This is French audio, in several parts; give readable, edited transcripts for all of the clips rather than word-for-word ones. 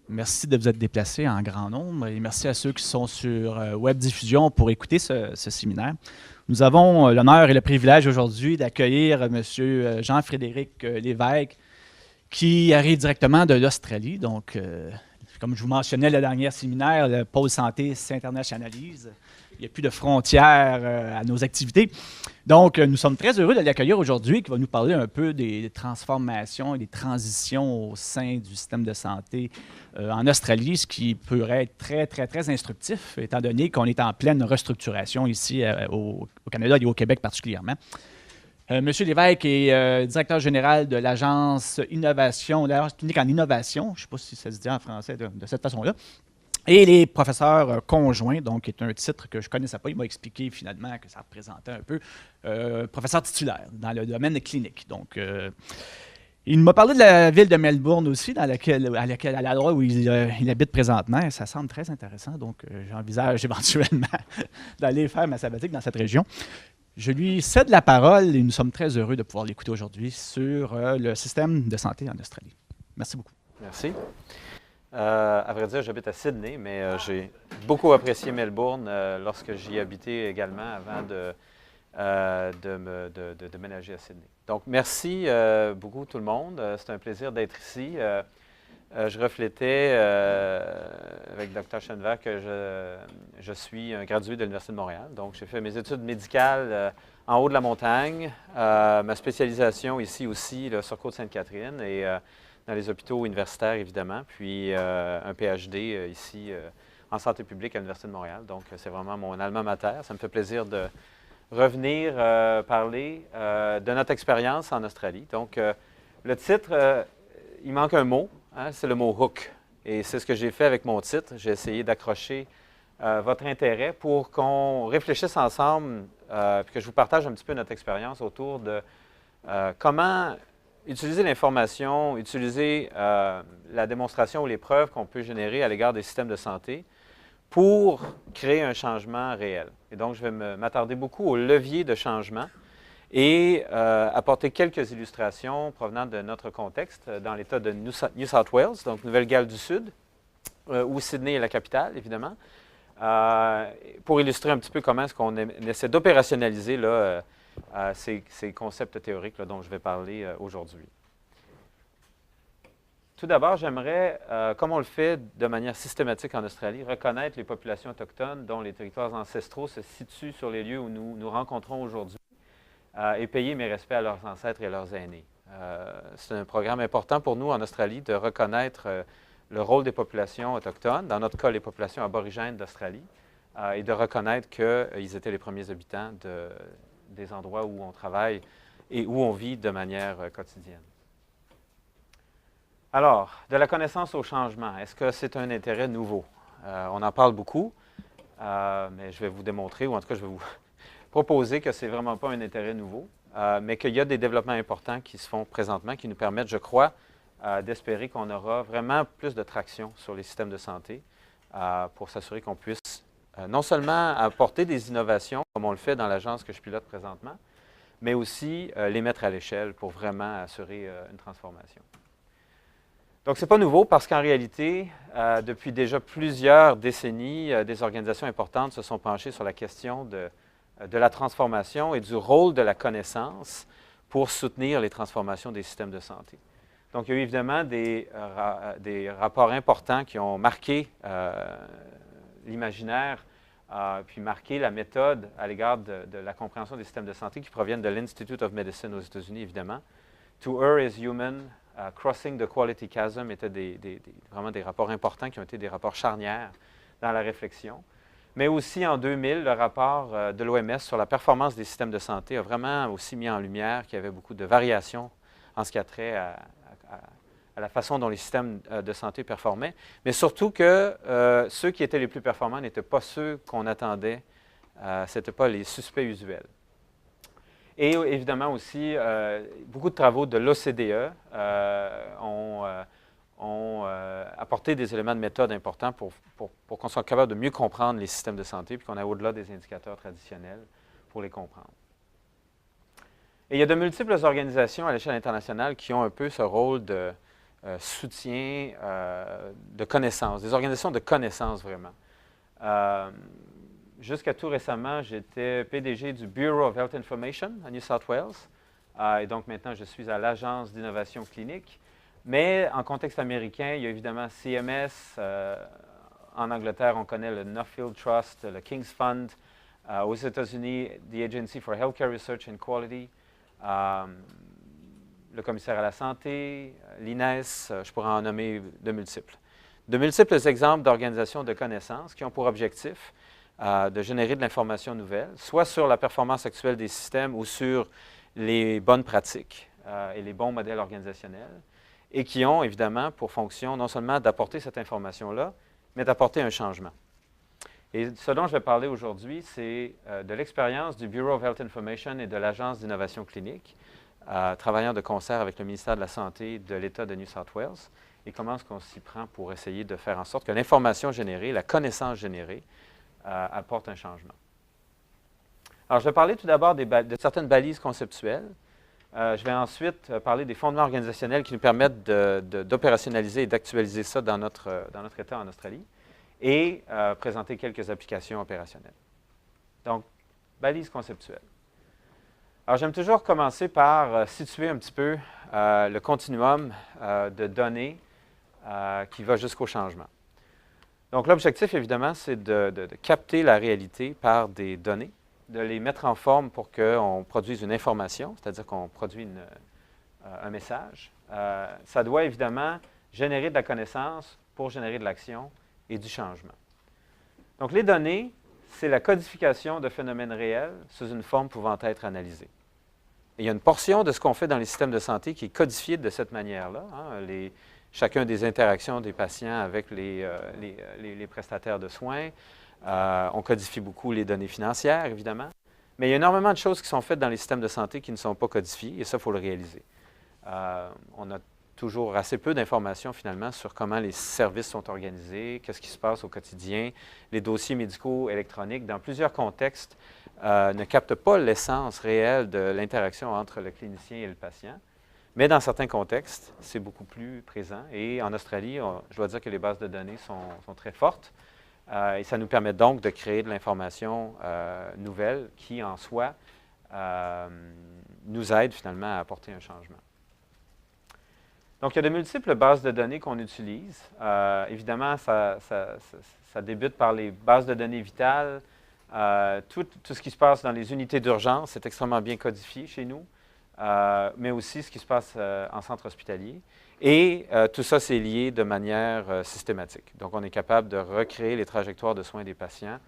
Merci de vous être déplacés en grand nombre et merci à ceux qui sont sur Web Diffusion pour écouter ce séminaire. Nous avons l'honneur et le privilège aujourd'hui d'accueillir M. Jean-Frédéric Lévesque qui arrive directement de l'Australie. Donc, comme je vous mentionnais, le dernier séminaire, le Pôle Santé s'internationalise. Il n'y a plus de frontières à nos activités. Donc, nous sommes très heureux de l'accueillir aujourd'hui, qui va nous parler un peu des transformations et des transitions au sein du système de santé en Australie, ce qui pourrait être très, très, très instructif, étant donné qu'on est en pleine restructuration ici au Canada et au Québec particulièrement. Monsieur Lévesque est directeur général de l'Agence Innovation, l'Agence clinique en innovation, je ne sais pas si ça se dit en français de cette façon-là, et les professeurs conjoints, donc qui est un titre que je ne connaissais pas. Il m'a expliqué finalement que ça représentait un peu professeur titulaire dans le domaine clinique. Donc, il m'a parlé de la ville de Melbourne aussi, à l'endroit où il habite présentement. Et ça semble très intéressant, donc j'envisage éventuellement d'aller faire ma sabbatique dans cette région. Je lui cède la parole et nous sommes très heureux de pouvoir l'écouter aujourd'hui sur le système de santé en Australie. Merci beaucoup. Merci. À vrai dire, j'habite à Sydney, mais j'ai beaucoup apprécié Melbourne lorsque j'y habitais également avant de déménager à Sydney. Donc, merci beaucoup tout le monde. C'est un plaisir d'être ici. Je reflétais avec Dr. Chenevert que je suis un gradué de l'Université de Montréal. Donc, j'ai fait mes études médicales en haut de la montagne, ma spécialisation ici aussi là, sur Côte-Sainte-Catherine et dans les hôpitaux universitaires, évidemment, puis un PhD ici en santé publique à l'Université de Montréal. Donc, c'est vraiment mon alma mater. Ça me fait plaisir de revenir parler de notre expérience en Australie. Donc, le titre, il manque un mot, hein, c'est le mot « hook ». Et c'est ce que j'ai fait avec mon titre. J'ai essayé d'accrocher votre intérêt pour qu'on réfléchisse ensemble, puis que je vous partage un petit peu notre expérience autour de comment utiliser l'information, utiliser la démonstration ou les preuves qu'on peut générer à l'égard des systèmes de santé pour créer un changement réel. Et donc, je vais m'attarder beaucoup au levier de changement et apporter quelques illustrations provenant de notre contexte dans l'État de New South Wales, donc Nouvelle-Galles du Sud, où Sydney est la capitale, évidemment, pour illustrer un petit peu comment est-ce qu'on essaie d'opérationnaliser là, ces concepts théoriques là, dont je vais parler aujourd'hui. Tout d'abord, j'aimerais, comme on le fait de manière systématique en Australie, reconnaître les populations autochtones dont les territoires ancestraux se situent sur les lieux où nous nous rencontrons aujourd'hui et payer mes respects à leurs ancêtres et à leurs aînés. C'est un programme important pour nous en Australie de reconnaître le rôle des populations autochtones, dans notre cas les populations aborigènes d'Australie, et de reconnaître qu'ils étaient les premiers habitants des endroits où on travaille et où on vit de manière quotidienne. Alors, de la connaissance au changement, est-ce que c'est un intérêt nouveau? On en parle beaucoup, mais je vais vous démontrer, ou en tout cas, je vais vous proposer que ce n'est vraiment pas un intérêt nouveau, mais qu'il y a des développements importants qui se font présentement, qui nous permettent, je crois, d'espérer qu'on aura vraiment plus de traction sur les systèmes de santé pour s'assurer qu'on puisse non seulement apporter des innovations, comme on le fait dans l'agence que je pilote présentement, mais aussi les mettre à l'échelle pour vraiment assurer une transformation. Donc, ce n'est pas nouveau parce qu'en réalité, depuis déjà plusieurs décennies, des organisations importantes se sont penchées sur la question de la transformation et du rôle de la connaissance pour soutenir les transformations des systèmes de santé. Donc, il y a eu évidemment des rapports importants qui ont marqué l'imaginaire, puis marqué la méthode à l'égard de la compréhension des systèmes de santé qui proviennent de l'Institute of Medicine aux États-Unis, évidemment. To Err is Human, Crossing the Quality Chasm étaient vraiment des rapports importants qui ont été des rapports charnières dans la réflexion. Mais aussi en 2000, le rapport de l'OMS sur la performance des systèmes de santé a vraiment aussi mis en lumière qu'il y avait beaucoup de variations en ce qui a trait à la façon dont les systèmes de santé performaient, mais surtout que ceux qui étaient les plus performants n'étaient pas ceux qu'on attendait, ce n'étaient pas les suspects usuels. Et évidemment aussi, beaucoup de travaux de l'OCDE ont apporté des éléments de méthode importants pour qu'on soit capable de mieux comprendre les systèmes de santé, puis qu'on aille au-delà des indicateurs traditionnels pour les comprendre. Et il y a de multiples organisations à l'échelle internationale qui ont un peu ce rôle de soutien de connaissances, des organisations de connaissances vraiment. Jusqu'à tout récemment, j'étais PDG du Bureau of Health Information à New South Wales. Et donc maintenant, je suis à l'Agence d'innovation clinique. Mais en contexte américain, il y a évidemment CMS. En Angleterre, on connaît le Nuffield Trust, le King's Fund. Aux États-Unis, the Agency for Healthcare Research and Quality. Le commissaire à la santé, l'INES, je pourrais en nommer de multiples. De multiples exemples d'organisations de connaissances qui ont pour objectif de générer de l'information nouvelle, soit sur la performance actuelle des systèmes ou sur les bonnes pratiques et les bons modèles organisationnels, et qui ont évidemment pour fonction non seulement d'apporter cette information-là, mais d'apporter un changement. Et ce dont je vais parler aujourd'hui, c'est de l'expérience du Bureau of Health Information et de l'Agence d'innovation clinique, travaillant de concert avec le ministère de la Santé de l'État de New South Wales, et comment est-ce qu'on s'y prend pour essayer de faire en sorte que l'information générée, la connaissance générée, apporte un changement. Alors, je vais parler tout d'abord de certaines balises conceptuelles. Je vais ensuite parler des fondements organisationnels qui nous permettent d'opérationnaliser et d'actualiser ça dans notre État en Australie, et présenter quelques applications opérationnelles. Donc, balises conceptuelles. Alors, j'aime toujours commencer par situer un petit peu le continuum de données qui va jusqu'au changement. Donc, l'objectif, évidemment, c'est de capter la réalité par des données, de les mettre en forme pour qu'on produise une information, c'est-à-dire qu'on produit un message. Ça doit, évidemment, générer de la connaissance pour générer de l'action et du changement. Donc, les données, c'est la codification de phénomènes réels sous une forme pouvant être analysée. Et il y a une portion de ce qu'on fait dans les systèmes de santé qui est codifiée de cette manière-là. Chacun des interactions des patients avec les prestataires de soins. On codifie beaucoup les données financières, évidemment. Mais il y a énormément de choses qui sont faites dans les systèmes de santé qui ne sont pas codifiées, et ça, il faut le réaliser. On a toujours assez peu d'informations, finalement, sur comment les services sont organisés, qu'est-ce qui se passe au quotidien. Les dossiers médicaux électroniques, dans plusieurs contextes, ne captent pas l'essence réelle de l'interaction entre le clinicien et le patient. Mais dans certains contextes, c'est beaucoup plus présent. Et en Australie, je dois dire que les bases de données sont très fortes. Et ça nous permet donc de créer de l'information nouvelle qui, en soi, nous aide finalement à apporter un changement. Donc, il y a de multiples bases de données qu'on utilise. Évidemment, ça débute par les bases de données vitales. Tout ce qui se passe dans les unités d'urgence est extrêmement bien codifié chez nous, mais aussi ce qui se passe en centre hospitalier. Et tout ça, c'est lié de manière systématique. Donc, on est capable de recréer les trajectoires de soins des patients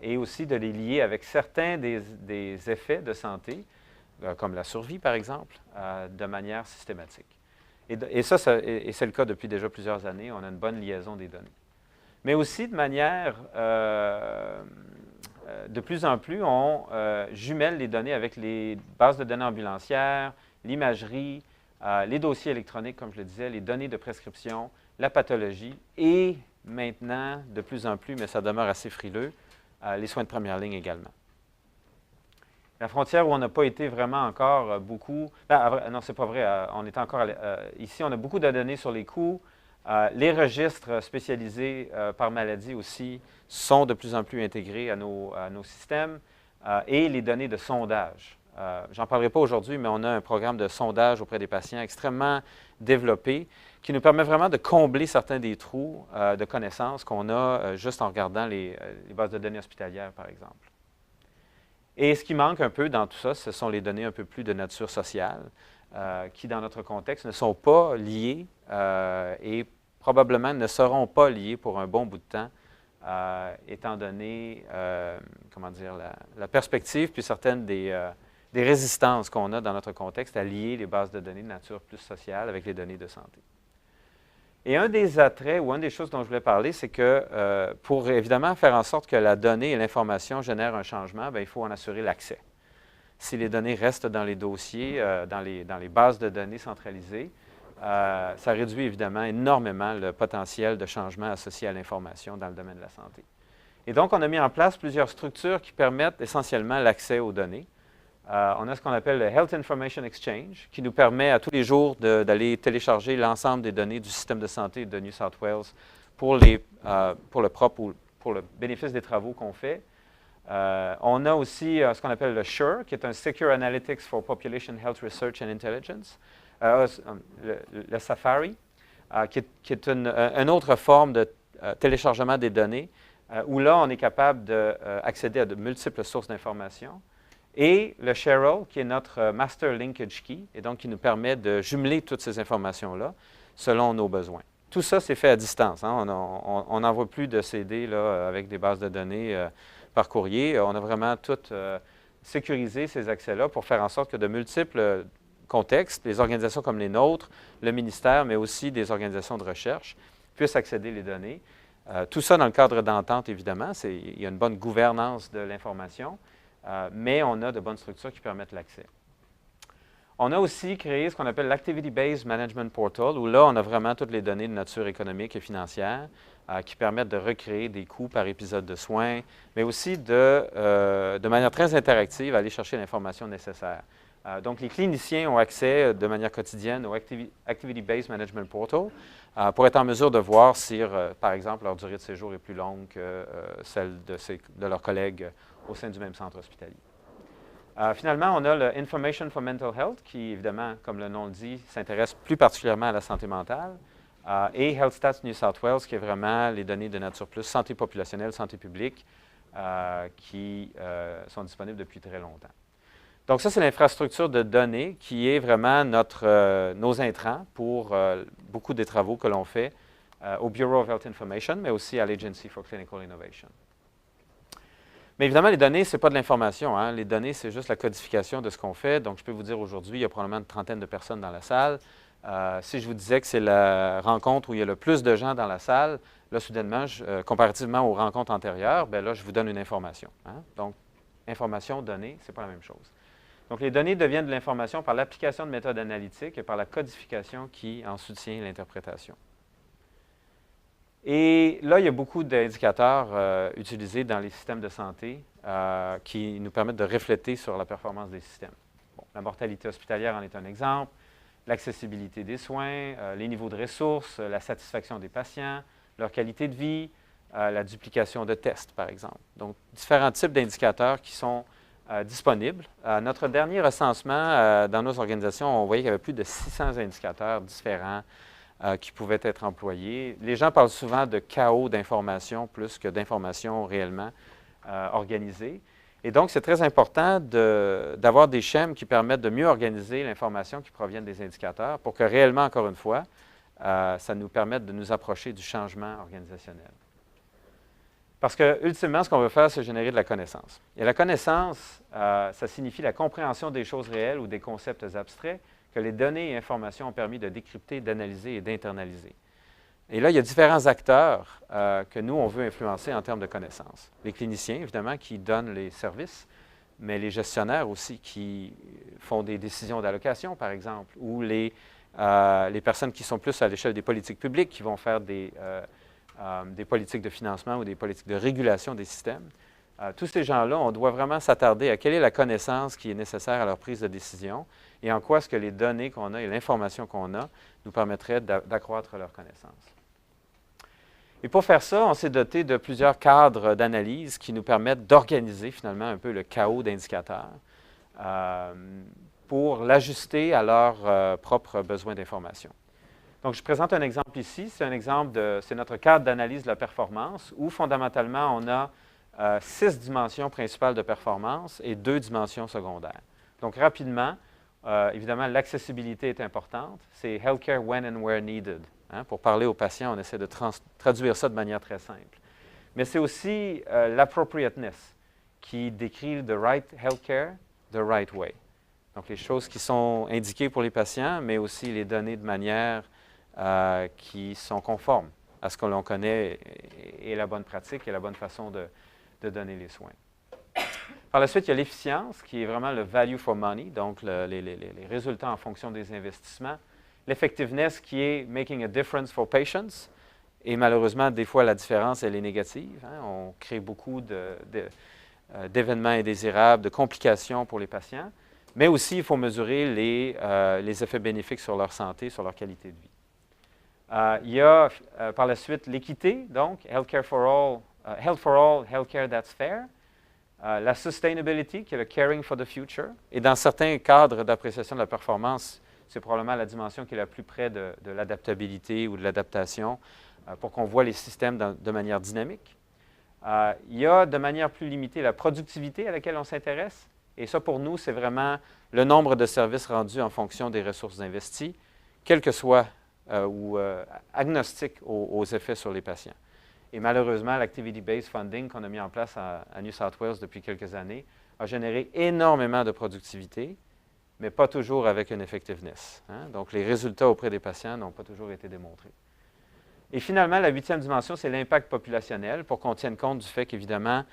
et aussi de les lier avec certains des effets de santé, comme la survie, par exemple, de manière systématique. Et c'est le cas depuis déjà plusieurs années. On a une bonne liaison des données. Mais aussi, de manière, de plus en plus, on jumelle les données avec les bases de données ambulancières, l'imagerie, les dossiers électroniques, comme je le disais, les données de prescription, la pathologie et maintenant, de plus en plus, mais ça demeure assez frileux, les soins de première ligne également. La frontière où on n'a pas été vraiment encore beaucoup... non, c'est pas vrai. On est encore... ici, on a beaucoup de données sur les coûts. Les registres spécialisés par maladie aussi sont de plus en plus intégrés à nos systèmes. Et les données de sondage. J'en parlerai pas aujourd'hui, mais on a un programme de sondage auprès des patients extrêmement développé qui nous permet vraiment de combler certains des trous de connaissances qu'on a juste en regardant les bases de données hospitalières, par exemple. Et ce qui manque un peu dans tout ça, ce sont les données un peu plus de nature sociale qui, dans notre contexte, ne sont pas liées et probablement ne seront pas liées pour un bon bout de temps, étant donné, comment dire, la perspective puis certaines des résistances qu'on a dans notre contexte à lier les bases de données de nature plus sociale avec les données de santé. Et un des attraits ou une des choses dont je voulais parler, c'est que pour évidemment faire en sorte que la donnée et l'information génèrent un changement, bien, il faut en assurer l'accès. Si les données restent dans les dossiers, dans les bases de données centralisées, ça réduit évidemment énormément le potentiel de changement associé à l'information dans le domaine de la santé. Et donc, on a mis en place plusieurs structures qui permettent essentiellement l'accès aux données. On a ce qu'on appelle le Health Information Exchange, qui nous permet à tous les jours d'aller télécharger l'ensemble des données du système de santé de New South Wales pour le bénéfice des travaux qu'on fait. On a aussi ce qu'on appelle le SHRE, qui est un Secure Analytics for Population Health Research and Intelligence, le Safari, qui est une autre forme de téléchargement des données, où là, on est capable d'accéder à de multiples sources d'informations. Et le Sherrill, qui est notre Master Linkage Key, et donc qui nous permet de jumeler toutes ces informations-là selon nos besoins. Tout ça, c'est fait à distance. Hein. On n'envoie plus de CD là, avec des bases de données par courrier. On a vraiment tout sécurisé ces accès-là pour faire en sorte que de multiples contextes, les organisations comme les nôtres, le ministère, mais aussi des organisations de recherche, puissent accéder les données. Tout ça dans le cadre d'entente, évidemment. Il y a une bonne gouvernance de l'information, mais on a de bonnes structures qui permettent l'accès. On a aussi créé ce qu'on appelle l'Activity-Based Management Portal, où là, on a vraiment toutes les données de nature économique et financière qui permettent de recréer des coûts par épisode de soins, mais aussi de manière très interactive, aller chercher l'information nécessaire. Donc, les cliniciens ont accès de manière quotidienne au Activity-Based Management Portal pour être en mesure de voir si, par exemple, leur durée de séjour est plus longue que celle de leurs collègues au sein du même centre hospitalier. Finalement, on a le Information for Mental Health, qui, évidemment, comme le nom le dit, s'intéresse plus particulièrement à la santé mentale, et Health Stats New South Wales, qui est vraiment les données de nature plus santé populationnelle, santé publique, qui sont disponibles depuis très longtemps. Donc ça, c'est l'infrastructure de données qui est vraiment nos intrants pour beaucoup des travaux que l'on fait au Bureau of Health Information, mais aussi à l'Agency for Clinical Innovation. Mais évidemment, les données, ce n'est pas de l'information. Hein. Les données, c'est juste la codification de ce qu'on fait. Donc, je peux vous dire aujourd'hui, il y a probablement une trentaine de personnes dans la salle. Si je vous disais que c'est la rencontre où il y a le plus de gens dans la salle, là, soudainement, comparativement aux rencontres antérieures, bien là, je vous donne une information. Hein. Donc, information, données, ce n'est pas la même chose. Donc, les données deviennent de l'information par l'application de méthodes analytiques et par la codification qui en soutient l'interprétation. Et là, il y a beaucoup d'indicateurs utilisés dans les systèmes de santé qui nous permettent de refléter sur la performance des systèmes. Bon, la mortalité hospitalière en est un exemple, l'accessibilité des soins, les niveaux de ressources, la satisfaction des patients, leur qualité de vie, la duplication de tests, par exemple. Donc, différents types d'indicateurs qui sont disponibles. Notre dernier recensement dans nos organisations, on voyait qu'il y avait plus de 600 indicateurs différents qui pouvaient être employés. Les gens parlent souvent de chaos d'informations plus que d'informations réellement organisées. Et donc, c'est très important d'avoir des schèmes qui permettent de mieux organiser l'information qui provient des indicateurs pour que réellement, encore une fois, ça nous permette de nous approcher du changement organisationnel. Parce que, ultimement, ce qu'on veut faire, c'est générer de la connaissance. Et la connaissance, ça signifie la compréhension des choses réelles ou des concepts abstraits que les données et informations ont permis de décrypter, d'analyser et d'internaliser. Et là, il y a différents acteurs que nous, on veut influencer en termes de connaissances. Les cliniciens, évidemment, qui donnent les services, mais les gestionnaires aussi qui font des décisions d'allocation, par exemple, ou les personnes qui sont plus à l'échelle des politiques publiques, qui vont faire des politiques de financement ou des politiques de régulation des systèmes. Tous ces gens-là, on doit vraiment s'attarder à quelle est la connaissance qui est nécessaire à leur prise de décision et en quoi est-ce que les données qu'on a et l'information qu'on a nous permettraient d'accroître leur connaissance. Et pour faire ça, on s'est doté de plusieurs cadres d'analyse qui nous permettent d'organiser finalement un peu le chaos d'indicateurs pour l'ajuster à leurs propres besoins d'information. Donc, je présente un exemple ici. C'est un exemple c'est notre cadre d'analyse de la performance où fondamentalement, on a 6 dimensions principales de performance et 2 dimensions secondaires. Donc, rapidement, évidemment, l'accessibilité est importante. C'est « healthcare when and where needed ». Hein? Pour parler aux patients, on essaie de traduire ça de manière très simple. Mais c'est aussi l'appropriateness qui décrit « the right healthcare, the right way ». Donc, les choses qui sont indiquées pour les patients, mais aussi les données de manière qui sont conformes à ce que l'on connaît et la bonne pratique et la bonne façon de donner les soins. Par la suite, il y a l'efficience, qui est vraiment le value for money, donc les résultats en fonction des investissements. L'effectiveness, qui est making a difference for patients. Et malheureusement, des fois, la différence, elle est négative. Hein? On crée beaucoup d'événements indésirables, de complications pour les patients, mais aussi il faut mesurer les effets bénéfiques sur leur santé, sur leur qualité de vie. Il y a par la suite l'équité, donc Healthcare for All, Health for All, Healthcare That's Fair. La sustainability, qui est le caring for the future. Et dans certains cadres d'appréciation de la performance, c'est probablement la dimension qui est la plus près de l'adaptabilité ou de l'adaptation pour qu'on voit les systèmes de manière dynamique. Il y a de manière plus limitée la productivité à laquelle on s'intéresse. Et ça, pour nous, c'est vraiment le nombre de services rendus en fonction des ressources investies, quel que soit ou agnostique aux effets sur les patients. Et malheureusement, l'Activity-Based Funding qu'on a mis en place à New South Wales depuis quelques années a généré énormément de productivité, mais pas toujours avec une effectiveness. Donc, les résultats auprès des patients n'ont pas toujours été démontrés. Et finalement, la 8e dimension, c'est l'impact populationnel pour qu'on tienne compte du fait qu'évidemment,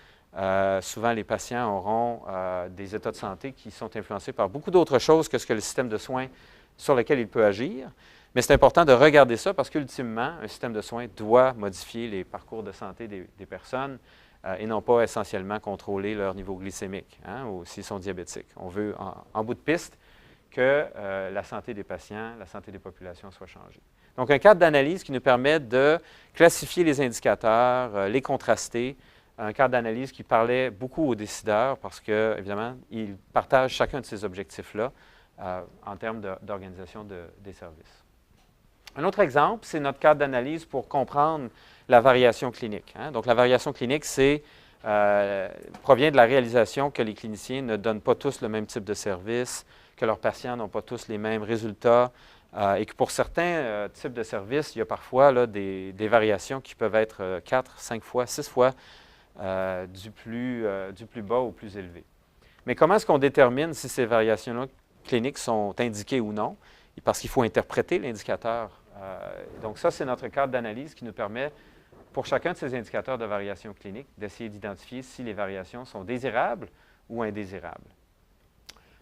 souvent les patients auront des états de santé qui sont influencés par beaucoup d'autres choses que ce que le système de soins sur lequel il peut agir. Mais c'est important de regarder ça parce qu'ultimement, un système de soins doit modifier les parcours de santé des personnes et non pas essentiellement contrôler leur niveau glycémique ou s'ils sont diabétiques. On veut, en bout de piste, que la santé des patients, la santé des populations soit changée. Donc, un cadre d'analyse qui nous permet de classifier les indicateurs, les contraster, un cadre d'analyse qui parlait beaucoup aux décideurs parce que, évidemment, ils partagent chacun de ces objectifs-là en termes d'organisation des services. Un autre exemple, c'est notre cadre d'analyse pour comprendre la variation clinique. Donc, la variation clinique, provient de la réalisation que les cliniciens ne donnent pas tous le même type de service, que leurs patients n'ont pas tous les mêmes résultats et que pour certains types de services, il y a parfois là, des variations qui peuvent être 4, 5 fois, 6 fois du plus bas au plus élevé. Mais comment est-ce qu'on détermine si ces variations-là cliniques sont indiquées ou non? Parce qu'il faut interpréter l'indicateur. Donc ça, c'est notre cadre d'analyse qui nous permet, pour chacun de ces indicateurs de variation clinique, d'essayer d'identifier si les variations sont désirables ou indésirables.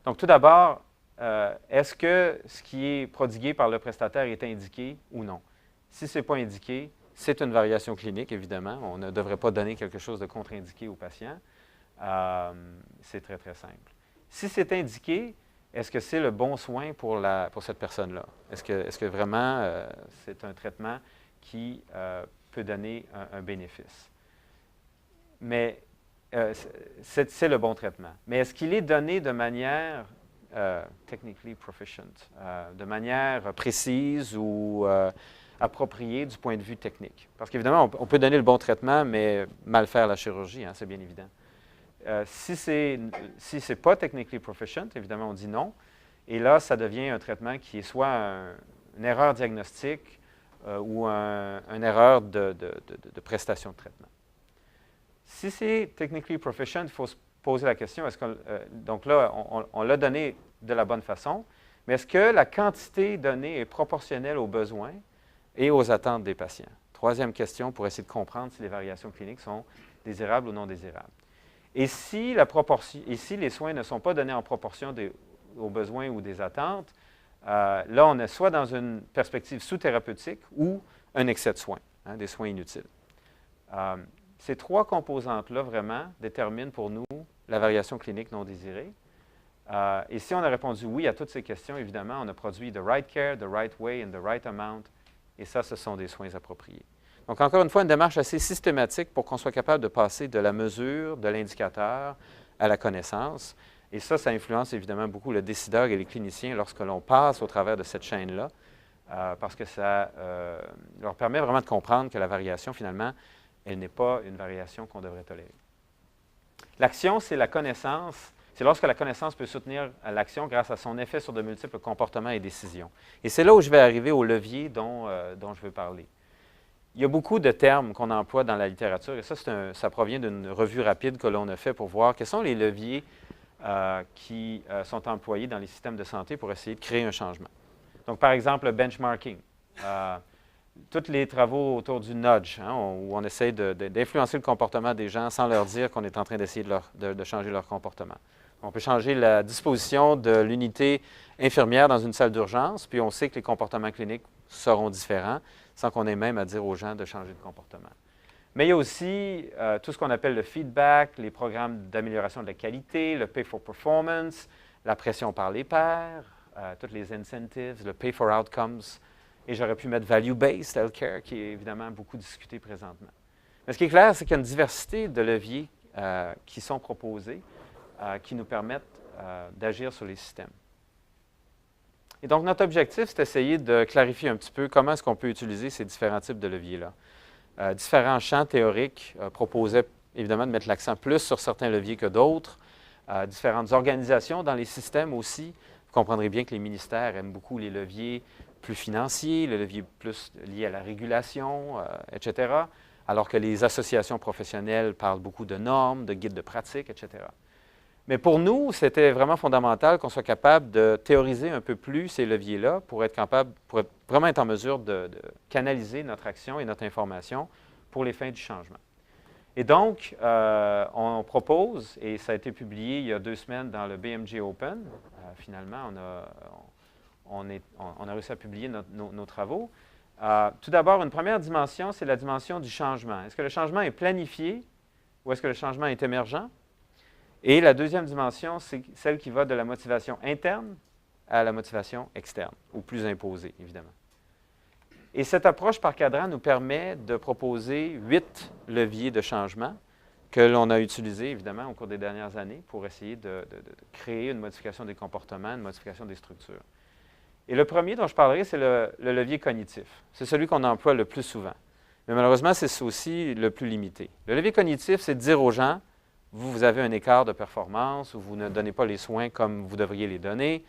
Donc tout d'abord, est-ce que ce qui est prodigué par le prestataire est indiqué ou non? Si ce n'est pas indiqué, c'est une variation clinique, évidemment. On ne devrait pas donner quelque chose de contre-indiqué au patient. C'est très, très simple. Si c'est indiqué, est-ce que c'est le bon soin pour cette personne-là? Est-ce que vraiment c'est un traitement qui peut donner un bénéfice? Mais c'est le bon traitement. Mais est-ce qu'il est donné de manière technically proficient, de manière précise ou appropriée du point de vue technique? Parce qu'évidemment, on peut donner le bon traitement, mais mal faire la chirurgie, c'est bien évident. Si ce n'est pas technically proficient, évidemment, on dit non. Et là, ça devient un traitement qui est soit une erreur diagnostique ou une erreur de prestation de traitement. Si c'est technically proficient, il faut se poser la question, donc là, on l'a donné de la bonne façon, mais est-ce que la quantité donnée est proportionnelle aux besoins et aux attentes des patients? Troisième question pour essayer de comprendre si les variations cliniques sont désirables ou non désirables. Et si les soins ne sont pas donnés en proportion aux besoins ou des attentes, là, on est soit dans une perspective sous-thérapeutique ou un excès de soins, des soins inutiles. Ces trois composantes-là, vraiment, déterminent pour nous la variation clinique non désirée. Et si on a répondu oui à toutes ces questions, évidemment, on a produit the right care, the right way and the right amount. Et ça, ce sont des soins appropriés. Donc, encore une fois, une démarche assez systématique pour qu'on soit capable de passer de la mesure, de l'indicateur, à la connaissance. Et ça influence évidemment beaucoup le décideur et les cliniciens lorsque l'on passe au travers de cette chaîne-là, parce que ça leur permet vraiment de comprendre que la variation, finalement, elle n'est pas une variation qu'on devrait tolérer. L'action, c'est la connaissance. C'est lorsque la connaissance peut soutenir l'action grâce à son effet sur de multiples comportements et décisions. Et c'est là où je vais arriver au levier dont je veux parler. Il y a beaucoup de termes qu'on emploie dans la littérature, et ça provient d'une revue rapide que l'on a fait pour voir quels sont les leviers qui sont employés dans les systèmes de santé pour essayer de créer un changement. Donc, par exemple, le benchmarking. Tous les travaux autour du nudge, où on essaie d'influencer le comportement des gens sans leur dire qu'on est en train d'essayer de changer leur comportement. On peut changer la disposition de l'unité infirmière dans une salle d'urgence, puis on sait que les comportements cliniques seront différents, sans qu'on ait même à dire aux gens de changer de comportement. Mais il y a aussi tout ce qu'on appelle le feedback, les programmes d'amélioration de la qualité, le pay for performance, la pression par les pairs, toutes les incentives, le pay for outcomes. Et j'aurais pu mettre value-based healthcare, qui est évidemment beaucoup discuté présentement. Mais ce qui est clair, c'est qu'il y a une diversité de leviers qui sont proposés, qui nous permettent d'agir sur les systèmes. Et donc, notre objectif, c'est d'essayer de clarifier un petit peu comment est-ce qu'on peut utiliser ces différents types de leviers-là. Différents champs théoriques proposaient évidemment de mettre l'accent plus sur certains leviers que d'autres. Différentes organisations dans les systèmes aussi. Vous comprendrez bien que les ministères aiment beaucoup les leviers plus financiers, les leviers plus liés à la régulation, etc., alors que les associations professionnelles parlent beaucoup de normes, de guides de pratique, etc. Mais pour nous, c'était vraiment fondamental qu'on soit capable de théoriser un peu plus ces leviers-là pour être vraiment être en mesure de canaliser notre action et notre information pour les fins du changement. Et donc, on propose, et ça a été publié il y a 2 semaines dans le BMJ Open, finalement, on a réussi à publier nos travaux. Tout d'abord, une première dimension, c'est la dimension du changement. Est-ce que le changement est planifié ou est-ce que le changement est émergent? Et la deuxième dimension, c'est celle qui va de la motivation interne à la motivation externe, ou plus imposée, évidemment. Et cette approche par cadran nous permet de proposer 8 leviers de changement que l'on a utilisés, évidemment, au cours des dernières années pour essayer de créer une modification des comportements, une modification des structures. Et le premier dont je parlerai, c'est le levier cognitif. C'est celui qu'on emploie le plus souvent. Mais malheureusement, c'est aussi le plus limité. Le levier cognitif, c'est de dire aux gens, vous avez un écart de performance ou vous ne donnez pas les soins comme vous devriez les donner,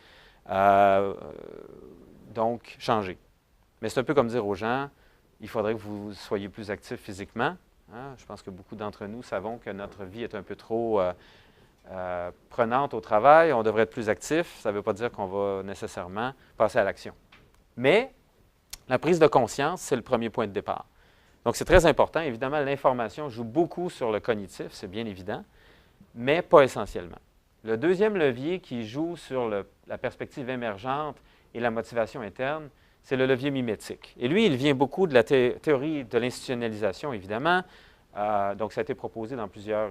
donc changez. Mais c'est un peu comme dire aux gens, il faudrait que vous soyez plus actifs physiquement. Hein? Je pense que beaucoup d'entre nous savons que notre vie est un peu trop prenante au travail, on devrait être plus actif. Ça ne veut pas dire qu'on va nécessairement passer à l'action. Mais la prise de conscience, c'est le premier point de départ. Donc, c'est très important. Évidemment, l'information joue beaucoup sur le cognitif, c'est bien évident, mais pas essentiellement. Le deuxième levier qui joue sur la perspective émergente et la motivation interne, c'est le levier mimétique. Et lui, il vient beaucoup de la théorie de l'institutionnalisation, évidemment. Donc, ça a été proposé dans plusieurs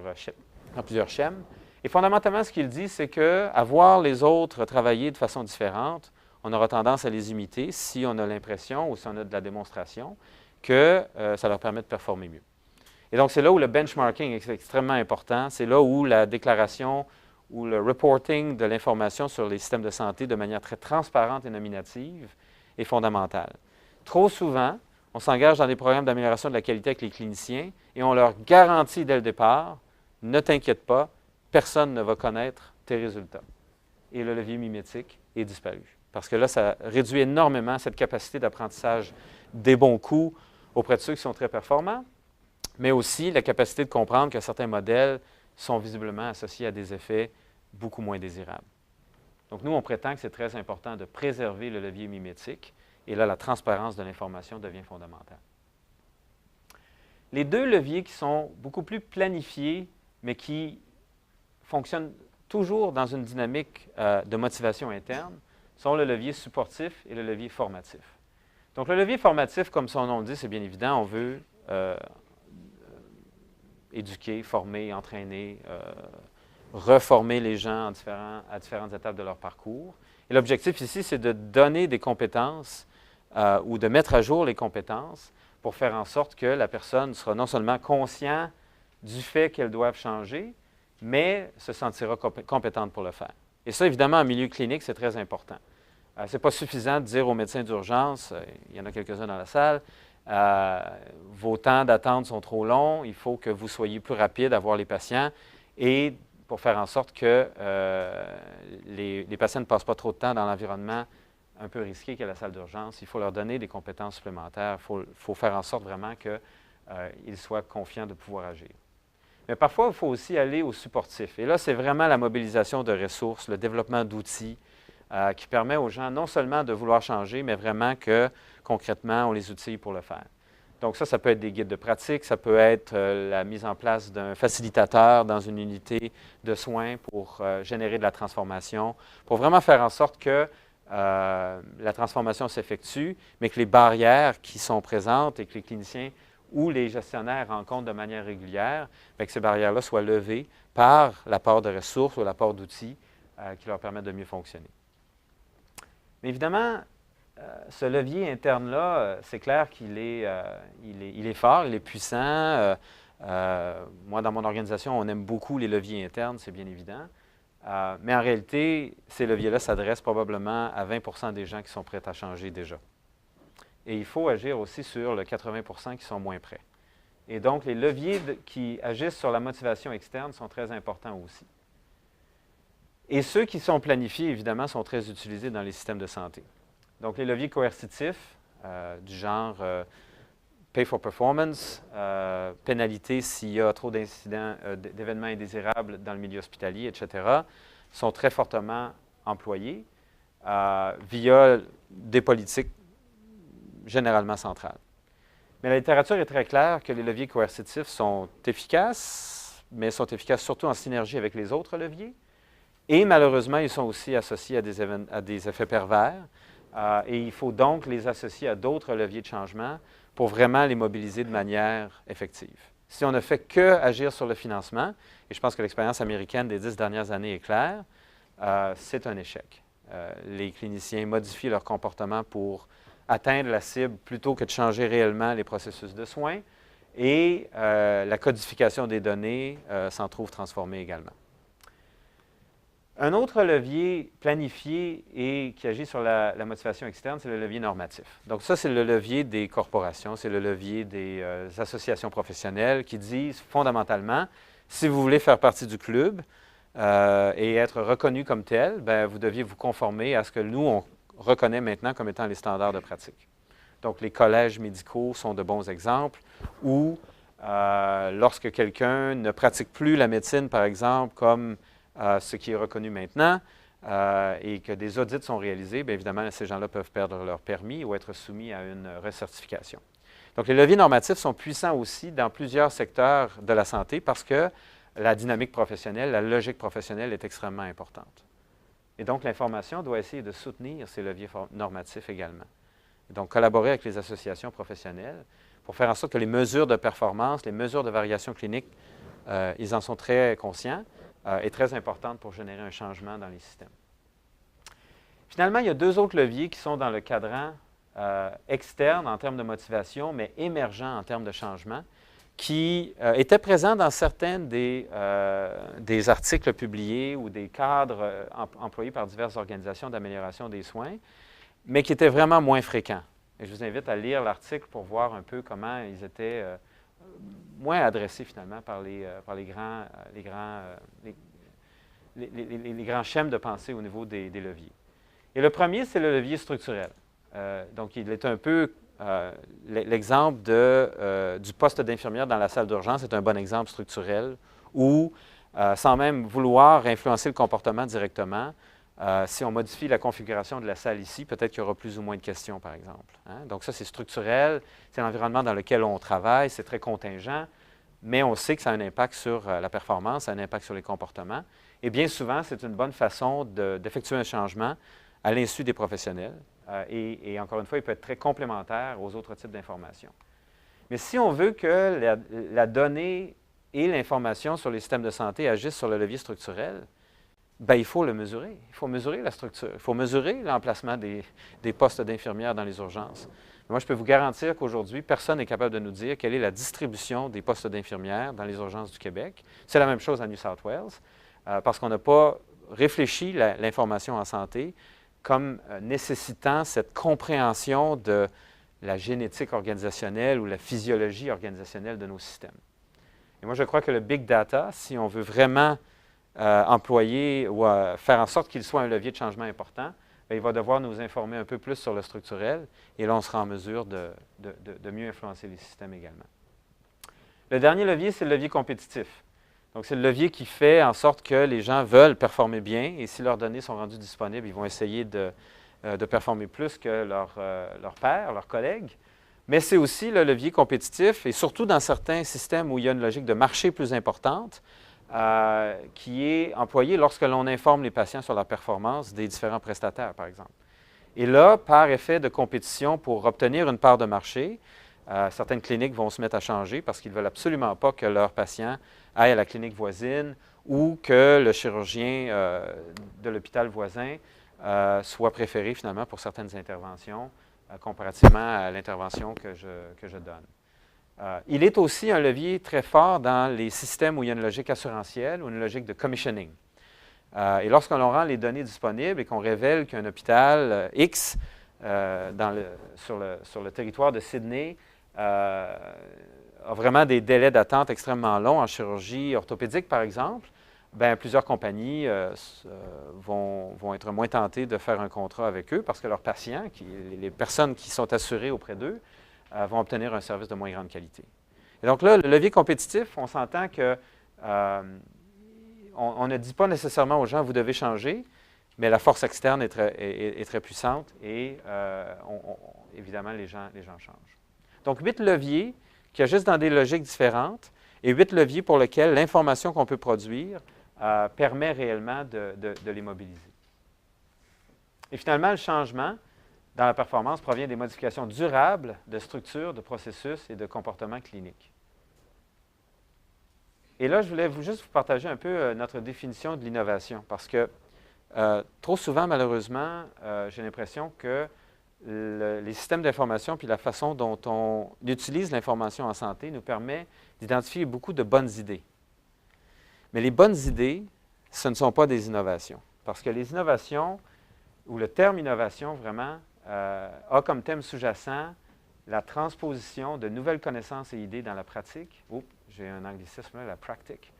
schèmes. Et fondamentalement, ce qu'il dit, c'est qu'à voir les autres travailler de façon différente, on aura tendance à les imiter si on a l'impression ou si on a de la démonstration que ça leur permet de performer mieux. Et donc, c'est là où le benchmarking est extrêmement important. C'est là où la déclaration ou le reporting de l'information sur les systèmes de santé de manière très transparente et nominative est fondamental. Trop souvent, on s'engage dans des programmes d'amélioration de la qualité avec les cliniciens et on leur garantit dès le départ, ne t'inquiète pas, personne ne va connaître tes résultats. Et le levier mimétique est disparu. Parce que là, ça réduit énormément cette capacité d'apprentissage des bons coups auprès de ceux qui sont très performants, mais aussi la capacité de comprendre que certains modèles sont visiblement associés à des effets beaucoup moins désirables. Donc, nous, on prétend que c'est très important de préserver le levier mimétique, et là, la transparence de l'information devient fondamentale. Les deux leviers qui sont beaucoup plus planifiés, mais qui fonctionnent toujours dans une dynamique de motivation interne, sont le levier supportif et le levier formatif. Donc, le levier formatif, comme son nom le dit, c'est bien évident, on veut éduquer, former, entraîner, reformer les gens à différentes étapes de leur parcours. Et l'objectif ici, c'est de donner des compétences ou de mettre à jour les compétences pour faire en sorte que la personne sera non seulement consciente du fait qu'elle doit changer, mais se sentira compétente pour le faire. Et ça, évidemment, en milieu clinique, c'est très important. Ce n'est pas suffisant de dire aux médecins d'urgence, il y en a quelques-uns dans la salle, vos temps d'attente sont trop longs, il faut que vous soyez plus rapide à voir les patients et pour faire en sorte que les patients ne passent pas trop de temps dans l'environnement un peu risqué qu'est la salle d'urgence. Il faut leur donner des compétences supplémentaires. Il faut faire en sorte vraiment qu'ils soient confiants de pouvoir agir. Mais parfois, il faut aussi aller au supportif. Et là, c'est vraiment la mobilisation de ressources, le développement d'outils qui permet aux gens non seulement de vouloir changer, mais vraiment que concrètement, on les outille pour le faire. Donc ça peut être des guides de pratique, ça peut être la mise en place d'un facilitateur dans une unité de soins pour générer de la transformation, pour vraiment faire en sorte que la transformation s'effectue, mais que les barrières qui sont présentes et que les cliniciens où les gestionnaires rencontrent de manière régulière, bien, que ces barrières-là soient levées par l'apport de ressources ou l'apport d'outils qui leur permettent de mieux fonctionner. Mais évidemment, ce levier interne-là, c'est clair qu'il est, il est fort, il est puissant. Moi, dans mon organisation, on aime beaucoup les leviers internes, c'est bien évident. Mais en réalité, ces leviers-là s'adressent probablement à 20 des gens qui sont prêts à changer déjà. Et il faut agir aussi sur le 80 qui sont moins prêts. Et donc, les leviers qui agissent sur la motivation externe sont très importants aussi. Et ceux qui sont planifiés, évidemment, sont très utilisés dans les systèmes de santé. Donc, les leviers coercitifs, du genre pay for performance, pénalité s'il y a trop d'incidents, d'événements indésirables dans le milieu hospitalier, etc., sont très fortement employés via des politiques généralement centrales. Mais la littérature est très claire que les leviers coercitifs sont efficaces, mais sont efficaces surtout en synergie avec les autres leviers. Et malheureusement, ils sont aussi associés à des effets pervers. Et il faut donc les associer à d'autres leviers de changement pour vraiment les mobiliser de manière effective. Si on ne fait que agir sur le financement, et je pense que l'expérience américaine des 10 dernières années est claire, c'est un échec. Les cliniciens modifient leur comportement pour atteindre la cible plutôt que de changer réellement les processus de soins, et la codification des données s'en trouve transformée également. Un autre levier planifié et qui agit sur la motivation externe, c'est le levier normatif. Donc ça, c'est le levier des corporations, c'est le levier des associations professionnelles qui disent fondamentalement, si vous voulez faire partie du club et être reconnu comme tel, bien, vous deviez vous conformer à ce que nous, on reconnaît maintenant comme étant les standards de pratique. Donc les collèges médicaux sont de bons exemples où lorsque quelqu'un ne pratique plus la médecine, par exemple, comme ce qui est reconnu maintenant, et que des audits sont réalisés, bien évidemment, ces gens-là peuvent perdre leur permis ou être soumis à une recertification. Donc, les leviers normatifs sont puissants aussi dans plusieurs secteurs de la santé parce que la dynamique professionnelle, la logique professionnelle est extrêmement importante. Et donc, l'information doit essayer de soutenir ces leviers normatifs également. Et donc, collaborer avec les associations professionnelles pour faire en sorte que les mesures de performance, les mesures de variation clinique, ils en sont très conscients, est très importante pour générer un changement dans les systèmes. Finalement, il y a deux autres leviers qui sont dans le cadran externe en termes de motivation, mais émergents en termes de changement, qui étaient présents dans certains des articles publiés ou des cadres employés par diverses organisations d'amélioration des soins, mais qui étaient vraiment moins fréquents. Et je vous invite à lire l'article pour voir un peu comment ils étaient moins adressés finalement par les grands schèmes de pensée au niveau des leviers. Et le premier, c'est le levier structurel. Donc, il est un peu l'exemple du poste d'infirmière dans la salle d'urgence est un bon exemple structurel où, sans même vouloir influencer le comportement directement, si on modifie la configuration de la salle ici, peut-être qu'il y aura plus ou moins de questions, par exemple. Hein? Donc ça, c'est structurel, c'est l'environnement dans lequel on travaille, c'est très contingent, mais on sait que ça a un impact sur la performance, ça a un impact sur les comportements. Et bien souvent, c'est une bonne façon d'effectuer un changement à l'insu des professionnels. Et encore une fois, il peut être très complémentaire aux autres types d'informations. Mais si on veut que la donnée et l'information sur les systèmes de santé agissent sur le levier structurel, bien, il faut le mesurer. Il faut mesurer la structure. Il faut mesurer l'emplacement des postes d'infirmières dans les urgences. Mais moi, je peux vous garantir qu'aujourd'hui, personne n'est capable de nous dire quelle est la distribution des postes d'infirmières dans les urgences du Québec. C'est la même chose à New South Wales, parce qu'on n'a pas réfléchi l'information en santé comme nécessitant cette compréhension de la génétique organisationnelle ou la physiologie organisationnelle de nos systèmes. Et moi, je crois que le big data, si on veut vraiment employer ou faire en sorte qu'il soit un levier de changement important, bien, il va devoir nous informer un peu plus sur le structurel et là, on sera en mesure de mieux influencer les systèmes également. Le dernier levier, c'est le levier compétitif. Donc, c'est le levier qui fait en sorte que les gens veulent performer bien et si leurs données sont rendues disponibles, ils vont essayer de performer plus que leurs pairs, leurs collègues. Mais c'est aussi le levier compétitif et surtout dans certains systèmes où il y a une logique de marché plus importante, qui est employé lorsque l'on informe les patients sur la performance des différents prestataires, par exemple. Et là, par effet de compétition pour obtenir une part de marché, Certaines cliniques vont se mettre à changer parce qu'ils ne veulent absolument pas que leurs patients aillent à la clinique voisine ou que le chirurgien de l'hôpital voisin soit préféré finalement pour certaines interventions comparativement à l'intervention que je donne. Il est aussi un levier très fort dans les systèmes où il y a une logique assurantielle ou une logique de commissioning. Et lorsqu'on rend les données disponibles et qu'on révèle qu'un hôpital X sur le territoire de Sydney a vraiment des délais d'attente extrêmement longs en chirurgie orthopédique, par exemple, bien, plusieurs compagnies vont être moins tentées de faire un contrat avec eux parce que leurs patients, les personnes qui sont assurées auprès d'eux, vont obtenir un service de moins grande qualité. Et donc là, le levier compétitif, on s'entend que on ne dit pas nécessairement aux gens « vous devez changer », mais la force externe est très puissante et évidemment, les gens changent. Donc, 8 leviers qui agissent dans des logiques différentes et 8 leviers pour lesquels l'information qu'on peut produire permet réellement de les mobiliser. Et finalement, le changement dans la performance provient des modifications durables de structures, de processus et de comportements cliniques. Et là, je voulais juste vous partager un peu notre définition de l'innovation parce que trop souvent, malheureusement, j'ai l'impression que les systèmes d'information puis la façon dont on utilise l'information en santé nous permet d'identifier beaucoup de bonnes idées. Mais les bonnes idées, ce ne sont pas des innovations. Parce que les innovations, ou le terme innovation vraiment, a comme thème sous-jacent la transposition de nouvelles connaissances et idées dans la pratique. Oh, j'ai un anglicisme là, la pratique.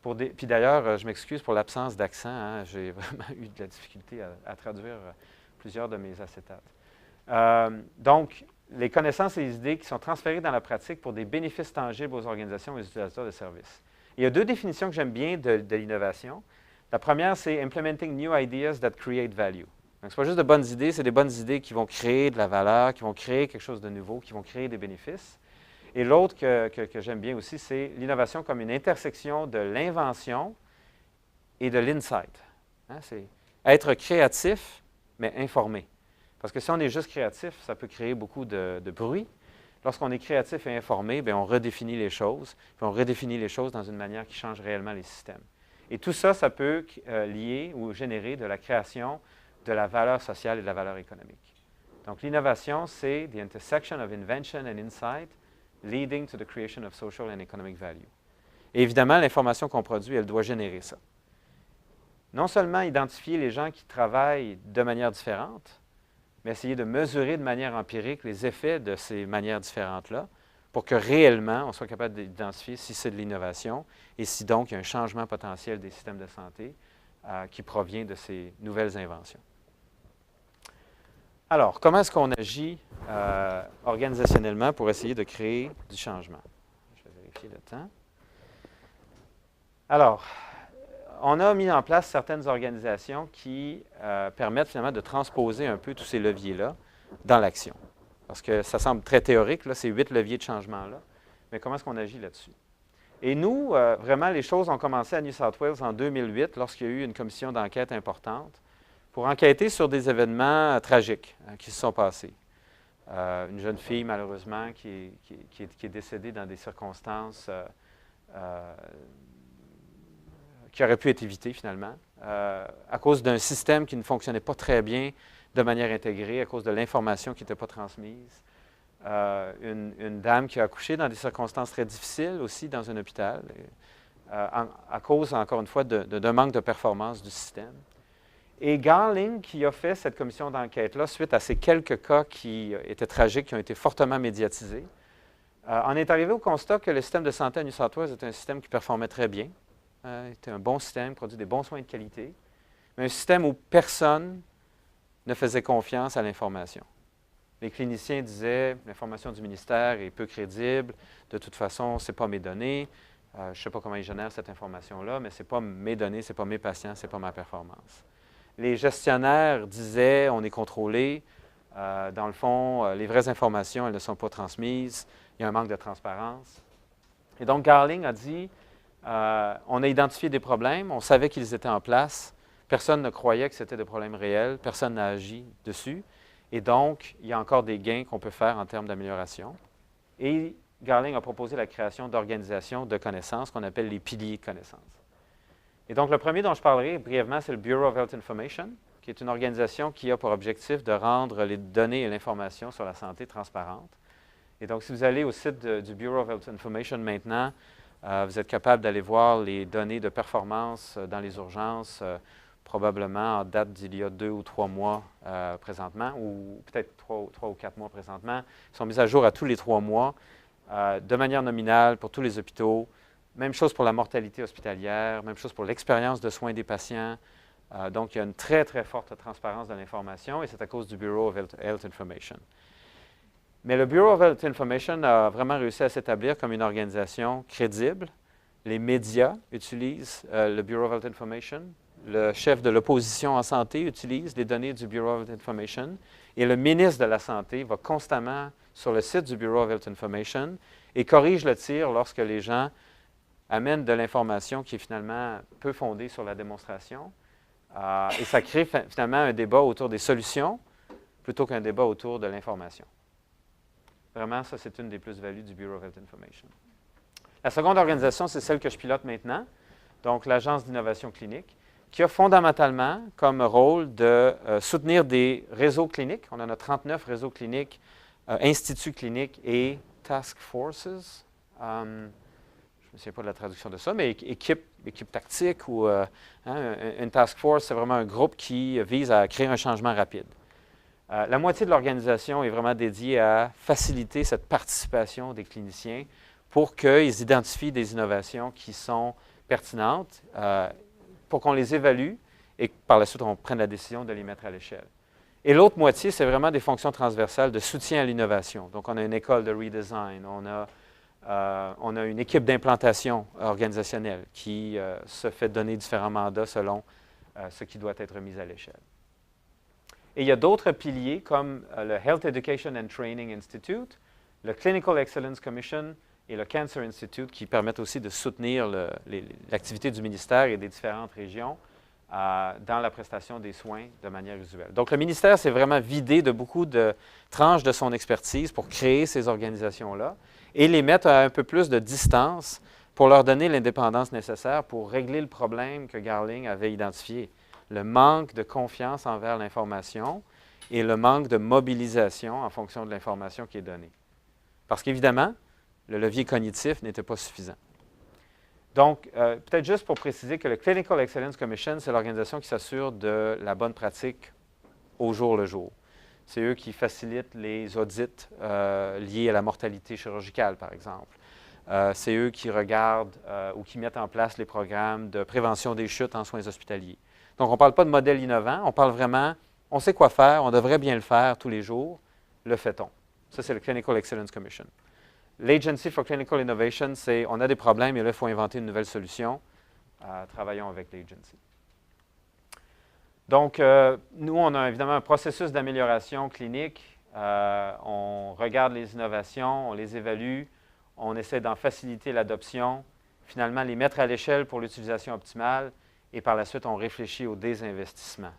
Puis d'ailleurs, je m'excuse pour l'absence d'accent. Hein, j'ai vraiment eu de la difficulté à traduire plusieurs de mes acétates. Donc, les connaissances et les idées qui sont transférées dans la pratique pour des bénéfices tangibles aux organisations et aux utilisateurs de services. Il y a 2 définitions que j'aime bien de l'innovation. La première, c'est « Implementing new ideas that create value ». Donc, ce n'est pas juste de bonnes idées, c'est des bonnes idées qui vont créer de la valeur, qui vont créer quelque chose de nouveau, qui vont créer des bénéfices. Et l'autre que j'aime bien aussi, c'est l'innovation comme une intersection de l'invention et de l'insight. Hein, c'est être créatif, mais informé. Parce que si on est juste créatif, ça peut créer beaucoup de bruit. Lorsqu'on est créatif et informé, bien, on redéfinit les choses, puis on redéfinit les choses dans une manière qui change réellement les systèmes. Et tout ça, ça peut lier ou générer de la création de la valeur sociale et de la valeur économique. Donc, l'innovation, c'est « the intersection of invention and insight leading to the creation of social and economic value ». Et évidemment, l'information qu'on produit, elle doit générer ça. Non seulement identifier les gens qui travaillent de manière différente, mais essayer de mesurer de manière empirique les effets de ces manières différentes-là pour que réellement, on soit capable d'identifier si c'est de l'innovation et si donc il y a un changement potentiel des systèmes de santé qui provient de ces nouvelles inventions. Alors, comment est-ce qu'on agit organisationnellement pour essayer de créer du changement? Je vais vérifier le temps. Alors, on a mis en place certaines organisations qui permettent finalement de transposer un peu tous ces leviers-là dans l'action. Parce que ça semble très théorique, là, ces 8 leviers de changement-là. Mais comment est-ce qu'on agit là-dessus? Et nous, vraiment, les choses ont commencé à New South Wales en 2008, lorsqu'il y a eu une commission d'enquête importante pour enquêter sur des événements tragiques qui se sont passés. Une jeune fille, malheureusement, qui est décédée dans des circonstances qui auraient pu être évitées, finalement, à cause d'un système qui ne fonctionnait pas très bien de manière intégrée, à cause de l'information qui n'était pas transmise. Une dame qui a accouché dans des circonstances très difficiles aussi dans un hôpital, à cause, encore une fois, d'un manque de performance du système. Et Garling, qui a fait cette commission d'enquête-là, suite à ces quelques cas qui étaient tragiques, qui ont été fortement médiatisés, en est arrivé au constat que le système de santé à New South Wales était un système qui performait très bien. C'était un bon système, produit des bons soins de qualité, mais un système où personne ne faisait confiance à l'information. Les cliniciens disaient « l'information du ministère est peu crédible, de toute façon, ce n'est pas mes données, je ne sais pas comment ils génèrent cette information-là, mais ce n'est pas mes données, ce n'est pas mes patients, ce n'est pas ma performance. » Les gestionnaires disaient « on est contrôlé, dans le fond, les vraies informations, elles ne sont pas transmises, il y a un manque de transparence. » Et donc, Garling a dit on a identifié des problèmes, on savait qu'ils étaient en place, personne ne croyait que c'était des problèmes réels, personne n'a agi dessus, et donc, il y a encore des gains qu'on peut faire en termes d'amélioration. Et Garling a proposé la création d'organisations de connaissances qu'on appelle les piliers de connaissances. Et donc, le premier dont je parlerai brièvement, c'est le Bureau of Health Information, qui est une organisation qui a pour objectif de rendre les données et l'information sur la santé transparentes. Et donc, si vous allez au site du Bureau of Health Information maintenant, vous êtes capable d'aller voir les données de performance dans les urgences, probablement en date d'il y a 2 ou 3 mois présentement, ou peut-être 3 ou 4 mois présentement. Ils sont mises à jour à tous les 3 mois, de manière nominale pour tous les hôpitaux. Même chose pour la mortalité hospitalière, même chose pour l'expérience de soins des patients. Donc, il y a une très, très forte transparence de l'information et c'est à cause du Bureau of Health Information. Mais le Bureau of Health Information a vraiment réussi à s'établir comme une organisation crédible. Les médias utilisent le Bureau of Health Information. Le chef de l'opposition en santé utilise les données du Bureau of Health Information. Et le ministre de la Santé va constamment sur le site du Bureau of Health Information et corrige le tir lorsque les gens amènent de l'information qui est finalement peu fondée sur la démonstration. Et ça crée finalement un débat autour des solutions plutôt qu'un débat autour de l'information. Vraiment, ça, c'est une des plus-values du Bureau of Health Information. La seconde organisation, c'est celle que je pilote maintenant, donc l'Agence d'innovation clinique, qui a fondamentalement comme rôle de soutenir des réseaux cliniques. On en a 39 réseaux cliniques, instituts cliniques et task forces. Je ne me souviens pas de la traduction de ça, mais équipe tactique ou une task force, c'est vraiment un groupe qui vise à créer un changement rapide. La moitié de l'organisation est vraiment dédiée à faciliter cette participation des cliniciens pour qu'ils identifient des innovations qui sont pertinentes, pour qu'on les évalue et que par la suite, on prenne la décision de les mettre à l'échelle. Et l'autre moitié, c'est vraiment des fonctions transversales de soutien à l'innovation. Donc, on a une école de redesign, on a une équipe d'implantation organisationnelle qui se fait donner différents mandats selon ce qui doit être mis à l'échelle. Et il y a d'autres piliers comme le Health Education and Training Institute, le Clinical Excellence Commission et le Cancer Institute qui permettent aussi de soutenir l'activité du ministère et des différentes régions dans la prestation des soins de manière usuelle. Donc, le ministère s'est vraiment vidé de beaucoup de tranches de son expertise pour créer ces organisations-là et les mettre à un peu plus de distance pour leur donner l'indépendance nécessaire pour régler le problème que Garling avait identifié. Le manque de confiance envers l'information et le manque de mobilisation en fonction de l'information qui est donnée. Parce qu'évidemment, le levier cognitif n'était pas suffisant. Donc, peut-être juste pour préciser que le Clinical Excellence Commission, c'est l'organisation qui s'assure de la bonne pratique au jour le jour. C'est eux qui facilitent les audits liés à la mortalité chirurgicale, par exemple. C'est eux qui regardent ou qui mettent en place les programmes de prévention des chutes en soins hospitaliers. Donc, on ne parle pas de modèle innovant, on parle vraiment, on sait quoi faire, on devrait bien le faire tous les jours, le fait-on. Ça, c'est le Clinical Excellence Commission. L'Agency for Clinical Innovation, c'est on a des problèmes et là, il faut inventer une nouvelle solution. Travaillons avec l'Agency. Donc, nous, on a évidemment un processus d'amélioration clinique. On regarde les innovations, on les évalue, on essaie d'en faciliter l'adoption, finalement les mettre à l'échelle pour l'utilisation optimale. Et par la suite, on réfléchit au désinvestissement.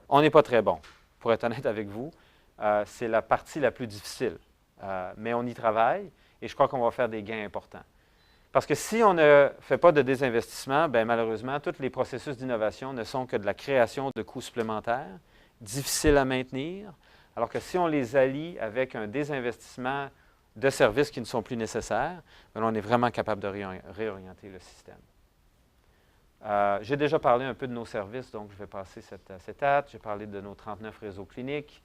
On n'est pas très bon, pour être honnête avec vous. C'est la partie la plus difficile. Mais on y travaille et je crois qu'on va faire des gains importants. Parce que si on ne fait pas de désinvestissement, bien, malheureusement, tous les processus d'innovation ne sont que de la création de coûts supplémentaires, difficiles à maintenir, alors que si on les allie avec un désinvestissement de services qui ne sont plus nécessaires, bien, on est vraiment capable de réorienter le système. J'ai déjà parlé un peu de nos services, donc je vais passer cette étape. J'ai parlé de nos 39 réseaux cliniques,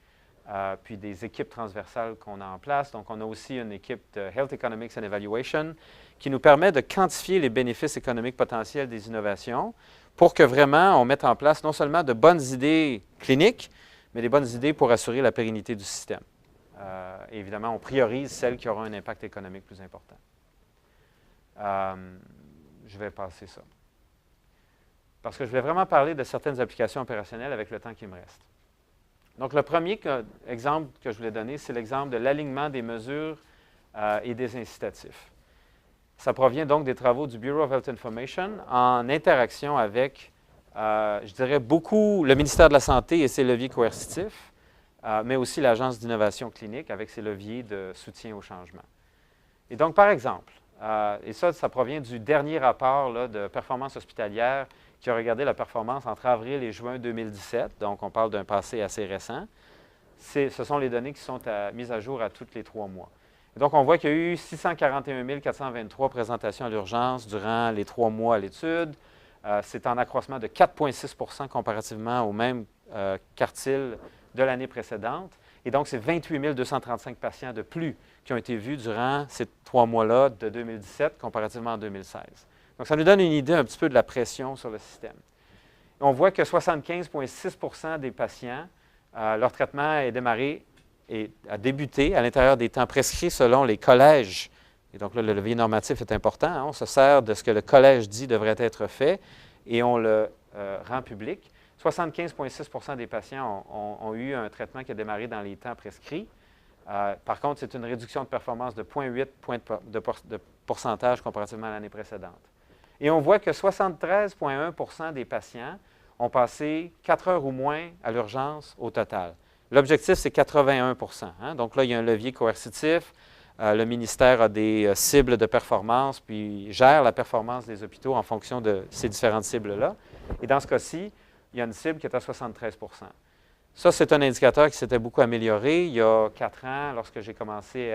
puis des équipes transversales qu'on a en place. Donc, on a aussi une équipe de Health Economics and Evaluation qui nous permet de quantifier les bénéfices économiques potentiels des innovations pour que vraiment on mette en place non seulement de bonnes idées cliniques, mais des bonnes idées pour assurer la pérennité du système. Évidemment, on priorise celles qui auront un impact économique plus important. Je vais passer ça. Parce que je voulais vraiment parler de certaines applications opérationnelles avec le temps qui me reste. Donc, le premier exemple que je voulais donner, c'est l'exemple de l'alignement des mesures et des incitatifs. Ça provient donc des travaux du Bureau of Health Information en interaction avec, je dirais, beaucoup le ministère de la Santé et ses leviers coercitifs, mais aussi l'Agence d'innovation clinique avec ses leviers de soutien au changement. Et donc, par exemple, et ça provient du dernier rapport là, de performance hospitalière qui a regardé la performance entre avril et juin 2017, donc on parle d'un passé assez récent. Ce sont les données qui sont mises à jour à tous les 3 mois. Et donc, on voit qu'il y a eu 641 423 présentations à l'urgence durant les 3 mois à l'étude. C'est en accroissement de 4,6 comparativement au même quartile de l'année précédente. Et donc, c'est 28 235 patients de plus qui ont été vus durant ces 3 mois-là de 2017 comparativement en 2016. Donc, ça nous donne une idée un petit peu de la pression sur le système. Et on voit que 75,6 des patients, leur traitement est démarré et a débuté à l'intérieur des temps prescrits selon les collèges. Et donc là, le levier normatif est important. Hein? On se sert de ce que le collège dit devrait être fait et on le rend public. 75,6 des patients ont eu un traitement qui a démarré dans les temps prescrits. Par contre, c'est une réduction de performance de 0,8 points de pourcentage comparativement à l'année précédente. Et on voit que 73,1 des patients ont passé 4 heures ou moins à l'urgence au total. L'objectif, c'est 81 hein? Donc là, il y a un levier coercitif. Le ministère a des cibles de performance, puis gère la performance des hôpitaux en fonction de ces différentes cibles-là. Et dans ce cas-ci, il y a une cible qui est à 73 Ça, c'est un indicateur qui s'était beaucoup amélioré. Il y a 4 ans, lorsque j'ai commencé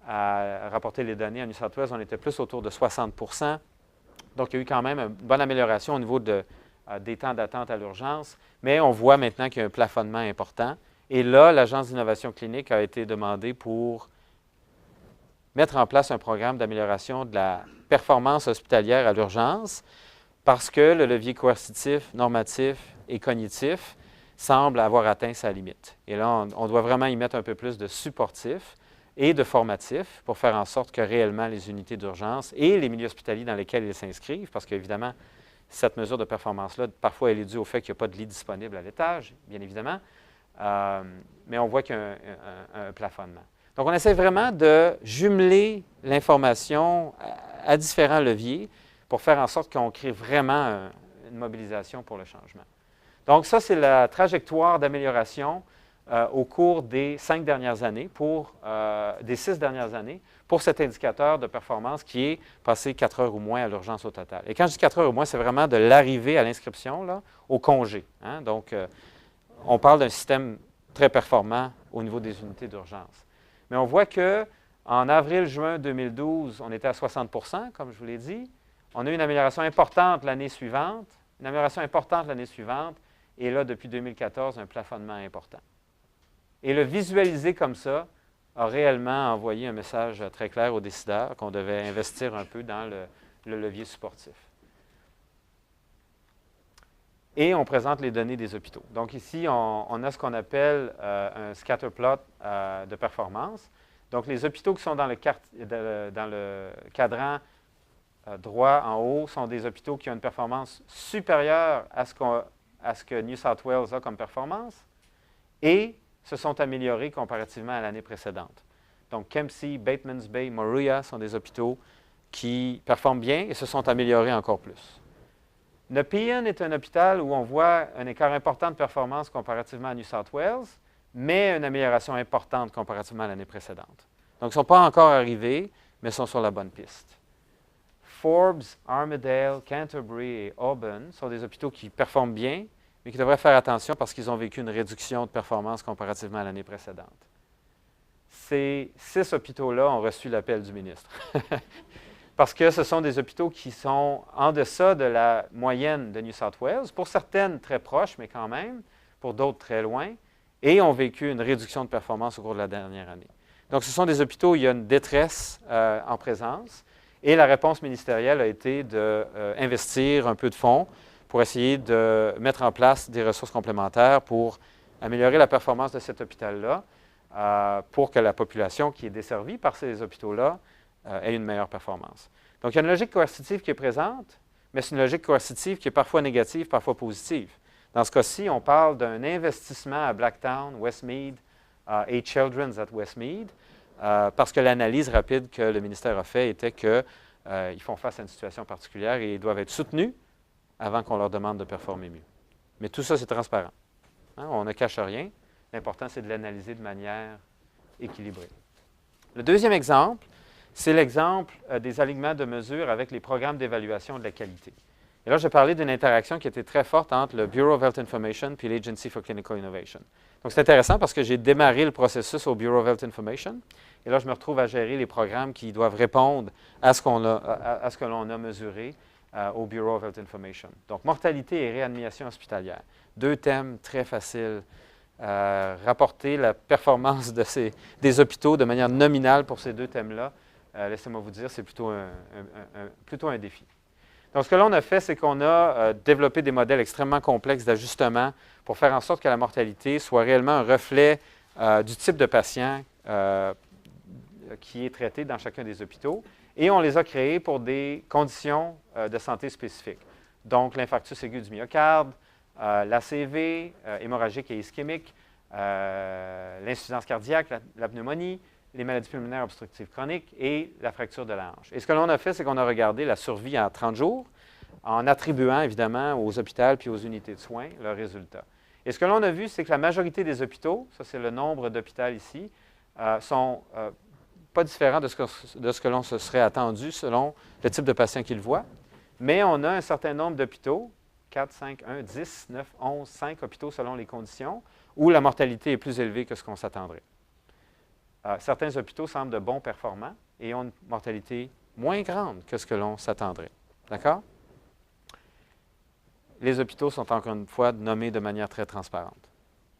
à rapporter les données à New South Wales, on était plus autour de 60 Donc, il y a eu quand même une bonne amélioration au niveau des temps d'attente à l'urgence, mais on voit maintenant qu'il y a un plafonnement important. Et là, l'Agence d'innovation clinique a été demandée pour mettre en place un programme d'amélioration de la performance hospitalière à l'urgence parce que le levier coercitif, normatif et cognitif semble avoir atteint sa limite. Et là, on doit vraiment y mettre un peu plus de supportif et de formatif pour faire en sorte que réellement les unités d'urgence et les milieux hospitaliers dans lesquels ils s'inscrivent, parce qu'évidemment, cette mesure de performance-là, parfois, elle est due au fait qu'il n'y a pas de lit disponible à l'étage, bien évidemment, mais on voit qu'il y a un plafonnement. Donc, on essaie vraiment de jumeler l'information à différents leviers pour faire en sorte qu'on crée vraiment une mobilisation pour le changement. Donc, ça, c'est la trajectoire d'amélioration au cours des 5 dernières années, des 6 dernières années, pour cet indicateur de performance qui est passé 4 heures ou moins à l'urgence au total. Et quand je dis 4 heures ou moins, c'est vraiment de l'arrivée à l'inscription là, au congé. Hein? Donc, on parle d'un système très performant au niveau des unités d'urgence. Mais on voit qu'en avril-juin 2012, on était à 60 comme je vous l'ai dit. On a eu une amélioration importante l'année suivante, et là, depuis 2014, un plafonnement important. Et le visualiser comme ça a réellement envoyé un message très clair aux décideurs qu'on devait investir un peu dans le levier supportif. Et on présente les données des hôpitaux. Donc ici, on a ce qu'on appelle un scatter plot de performance. Donc les hôpitaux qui sont dans le cadran droit en haut sont des hôpitaux qui ont une performance supérieure à ce que New South Wales a comme performance et se sont améliorés comparativement à l'année précédente. Donc Kempsey, Batemans Bay, Moruya sont des hôpitaux qui performent bien et se sont améliorés encore plus. Nepean est un hôpital où on voit un écart important de performance comparativement à New South Wales, mais une amélioration importante comparativement à l'année précédente. Donc, ils ne sont pas encore arrivés, mais sont sur la bonne piste. Forbes, Armidale, Canterbury et Auburn sont des hôpitaux qui performent bien, mais qui devraient faire attention parce qu'ils ont vécu une réduction de performance comparativement à l'année précédente. Ces 6 hôpitaux-là ont reçu l'appel du ministre. Parce que ce sont des hôpitaux qui sont en deçà de la moyenne de New South Wales, pour certaines très proches, mais quand même, pour d'autres très loin, et ont vécu une réduction de performance au cours de la dernière année. Donc, ce sont des hôpitaux où il y a une détresse en présence, et la réponse ministérielle a été d'investir un peu de fonds pour essayer de mettre en place des ressources complémentaires pour améliorer la performance de cet hôpital-là, pour que la population qui est desservie par ces hôpitaux-là ait une meilleure performance. Donc, il y a une logique coercitive qui est présente, mais c'est une logique coercitive qui est parfois négative, parfois positive. Dans ce cas-ci, on parle d'un investissement à Blacktown, Westmead et Children's at Westmead, parce que l'analyse rapide que le ministère a faite était qu'ils font face à une situation particulière et ils doivent être soutenus avant qu'on leur demande de performer mieux. Mais tout ça, c'est transparent. Hein? On ne cache rien. L'important, c'est de l'analyser de manière équilibrée. Le deuxième exemple, c'est l'exemple des alignements de mesure avec les programmes d'évaluation de la qualité. Et là, je vais parler d'une interaction qui était très forte entre le Bureau of Health Information et l'Agency for Clinical Innovation. Donc, c'est intéressant parce que j'ai démarré le processus au Bureau of Health Information. Et là, je me retrouve à gérer les programmes qui doivent répondre à ce que l'on a mesuré au Bureau of Health Information. Donc, mortalité et réadmission hospitalière. 2 thèmes très faciles. Rapporter la performance des hôpitaux de manière nominale pour ces 2 thèmes-là, laissez-moi vous dire, c'est plutôt un défi. Donc, ce que l'on a fait, c'est qu'on a développé des modèles extrêmement complexes d'ajustement pour faire en sorte que la mortalité soit réellement un reflet du type de patient qui est traité dans chacun des hôpitaux. Et on les a créés pour des conditions de santé spécifiques. Donc, l'infarctus aigu du myocarde, l'ACV, hémorragique et ischémique, l'insuffisance cardiaque, la pneumonie, les maladies pulmonaires obstructives chroniques et la fracture de la hanche. Et ce que l'on a fait, c'est qu'on a regardé la survie en 30 jours en attribuant évidemment aux hôpitaux puis aux unités de soins leurs résultats. Et ce que l'on a vu, c'est que la majorité des hôpitaux, ça c'est le nombre d'hôpitaux ici, sont pas différents de ce que l'on se serait attendu selon le type de patient qu'ils voient. Mais on a un certain nombre d'hôpitaux, 4, 5, 1, 10, 9, 11, 5 hôpitaux selon les conditions, où la mortalité est plus élevée que ce qu'on s'attendrait. Certains hôpitaux semblent de bons performants et ont une mortalité moins grande que ce que l'on s'attendrait. D'accord? Les hôpitaux sont encore une fois nommés de manière très transparente.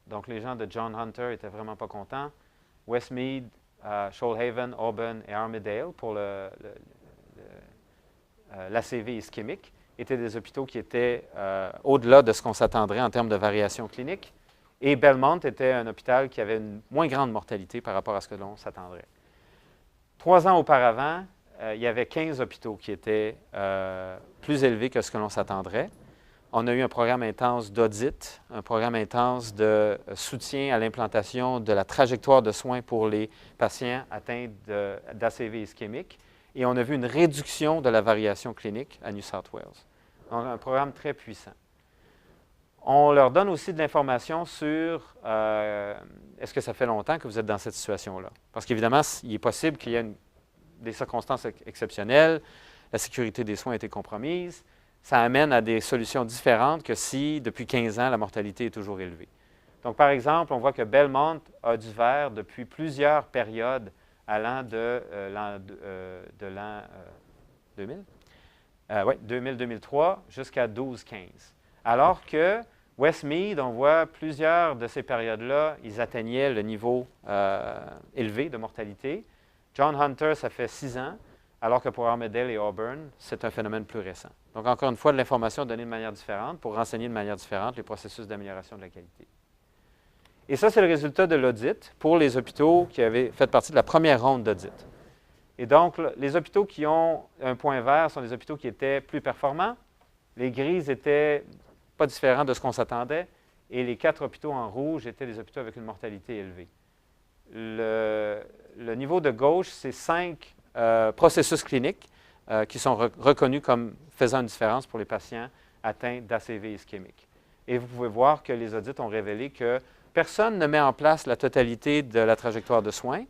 Donc, les gens de John Hunter n'étaient vraiment pas contents. Westmead, Shoalhaven, Auburn et Armidale pour l'ACV ischémique étaient des hôpitaux qui étaient au-delà de ce qu'on s'attendrait en termes de variation clinique. Et Belmont était un hôpital qui avait une moins grande mortalité par rapport à ce que l'on s'attendrait. 3 ans auparavant, il y avait 15 hôpitaux qui étaient plus élevés que ce que l'on s'attendrait. On a eu un programme intense d'audit, un programme intense de soutien à l'implantation de la trajectoire de soins pour les patients atteints d'ACV ischémique. Et on a vu une réduction de la variation clinique à New South Wales. Donc, un programme très puissant. On leur donne aussi de l'information sur est-ce que ça fait longtemps que vous êtes dans cette situation-là? Parce qu'évidemment, il est possible qu'il y ait des circonstances exceptionnelles, la sécurité des soins a été compromise. Ça amène à des solutions différentes que si, depuis 15 ans, la mortalité est toujours élevée. Donc, par exemple, on voit que Belmont a du vert depuis plusieurs périodes allant de l'an 2000? Oui, 2000-2003 jusqu'à 12-15. Alors que Westmead, on voit plusieurs de ces périodes-là, ils atteignaient le niveau élevé de mortalité. John Hunter, ça fait 6 ans, alors que pour Armidale et Auburn, c'est un phénomène plus récent. Donc, encore une fois, de l'information donnée de manière différente pour renseigner de manière différente les processus d'amélioration de la qualité. Et ça, c'est le résultat de l'audit pour les hôpitaux qui avaient fait partie de la première ronde d'audit. Et donc, les hôpitaux qui ont un point vert sont des hôpitaux qui étaient plus performants. Les grises étaient pas différents de ce qu'on s'attendait. Et les 4 hôpitaux en rouge étaient des hôpitaux avec une mortalité élevée. Le niveau de gauche, c'est 5 processus cliniques qui sont reconnus comme faisant une différence pour les patients atteints d'ACV ischémique. Et vous pouvez voir que les audits ont révélé que personne ne met en place la totalité de la trajectoire de soins,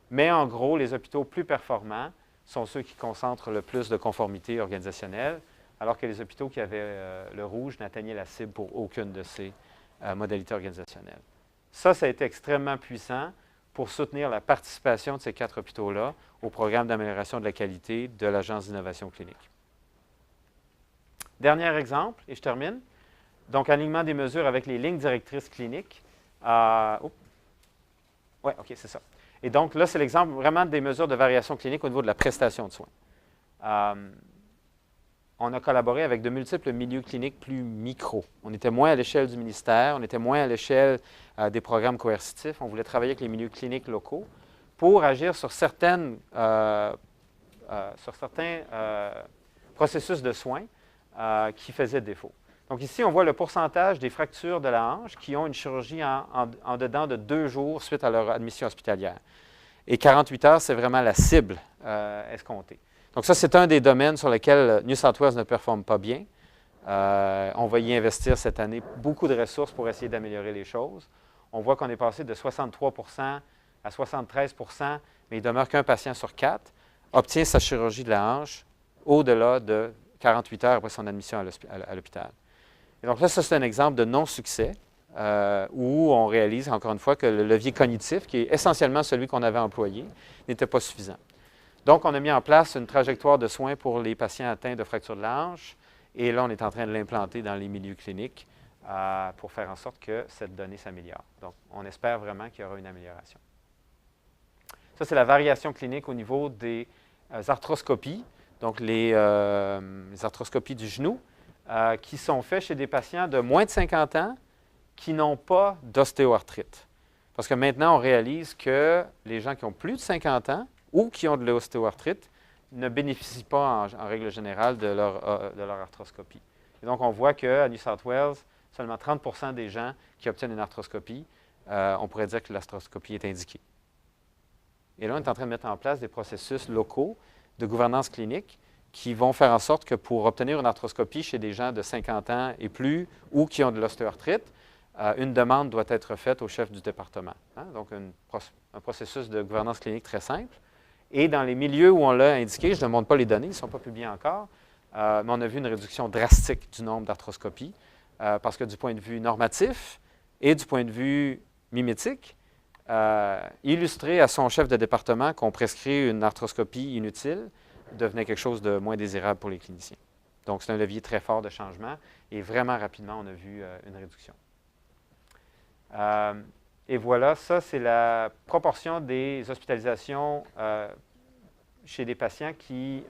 mais en gros, les hôpitaux plus performants sont ceux qui concentrent le plus de conformité organisationnelle, alors que les hôpitaux qui avaient le rouge n'atteignaient la cible pour aucune de ces modalités organisationnelles. Ça a été extrêmement puissant pour soutenir la participation de ces 4 hôpitaux-là au programme d'amélioration de la qualité de l'Agence d'innovation clinique. Dernier exemple, et je termine. Donc, alignement des mesures avec les lignes directrices cliniques. Oui, OK, c'est ça. Et donc, là, c'est l'exemple vraiment des mesures de variation clinique au niveau de la prestation de soins. On a collaboré avec de multiples milieux cliniques plus micro. On était moins à l'échelle du ministère, on était moins à l'échelle des programmes coercitifs. On voulait travailler avec les milieux cliniques locaux pour agir sur certains processus de soins qui faisaient défaut. Donc ici, on voit le pourcentage des fractures de la hanche qui ont une chirurgie en dedans de 2 jours suite à leur admission hospitalière. Et 48 heures, c'est vraiment la cible escomptée. Donc ça, c'est un des domaines sur lesquels New South Wales ne performe pas bien. On va y investir cette année beaucoup de ressources pour essayer d'améliorer les choses. On voit qu'on est passé de 63 à 73 mais il ne demeure qu'un patient sur 4, obtient sa chirurgie de la hanche au-delà de 48 heures après son admission à l'hôpital. Et donc là, ça, c'est un exemple de non-succès où on réalise, encore une fois, que le levier cognitif, qui est essentiellement celui qu'on avait employé, n'était pas suffisant. Donc, on a mis en place une trajectoire de soins pour les patients atteints de fracture de la hanche, et là, on est en train de l'implanter dans les milieux cliniques pour faire en sorte que cette donnée s'améliore. Donc, on espère vraiment qu'il y aura une amélioration. Ça, c'est la variation clinique au niveau des arthroscopies, donc les arthroscopies du genou, qui sont faites chez des patients de moins de 50 ans qui n'ont pas d'ostéoarthrite. Parce que maintenant, on réalise que les gens qui ont plus de 50 ans ou qui ont de l'ostéoarthrite ne bénéficient pas, en règle générale, de leur arthroscopie. Et donc, on voit qu'à New South Wales, seulement 30 des gens qui obtiennent une arthroscopie, on pourrait dire que l'arthroscopie est indiquée. Et là, on est en train de mettre en place des processus locaux de gouvernance clinique qui vont faire en sorte que pour obtenir une arthroscopie chez des gens de 50 ans et plus ou qui ont de l'ostéoarthrite, une demande doit être faite au chef du département. Hein? Donc, un processus de gouvernance clinique très simple. Et dans les milieux où on l'a indiqué, je ne montre pas les données, ils ne sont pas publiés encore, mais on a vu une réduction drastique du nombre d'arthroscopies parce que du point de vue normatif et du point de vue mimétique, illustrer à son chef de département qu'on prescrit une arthroscopie inutile devenait quelque chose de moins désirable pour les cliniciens. Donc, c'est un levier très fort de changement et vraiment rapidement, on a vu une réduction. Et voilà, ça, c'est la proportion des hospitalisations chez des patients qui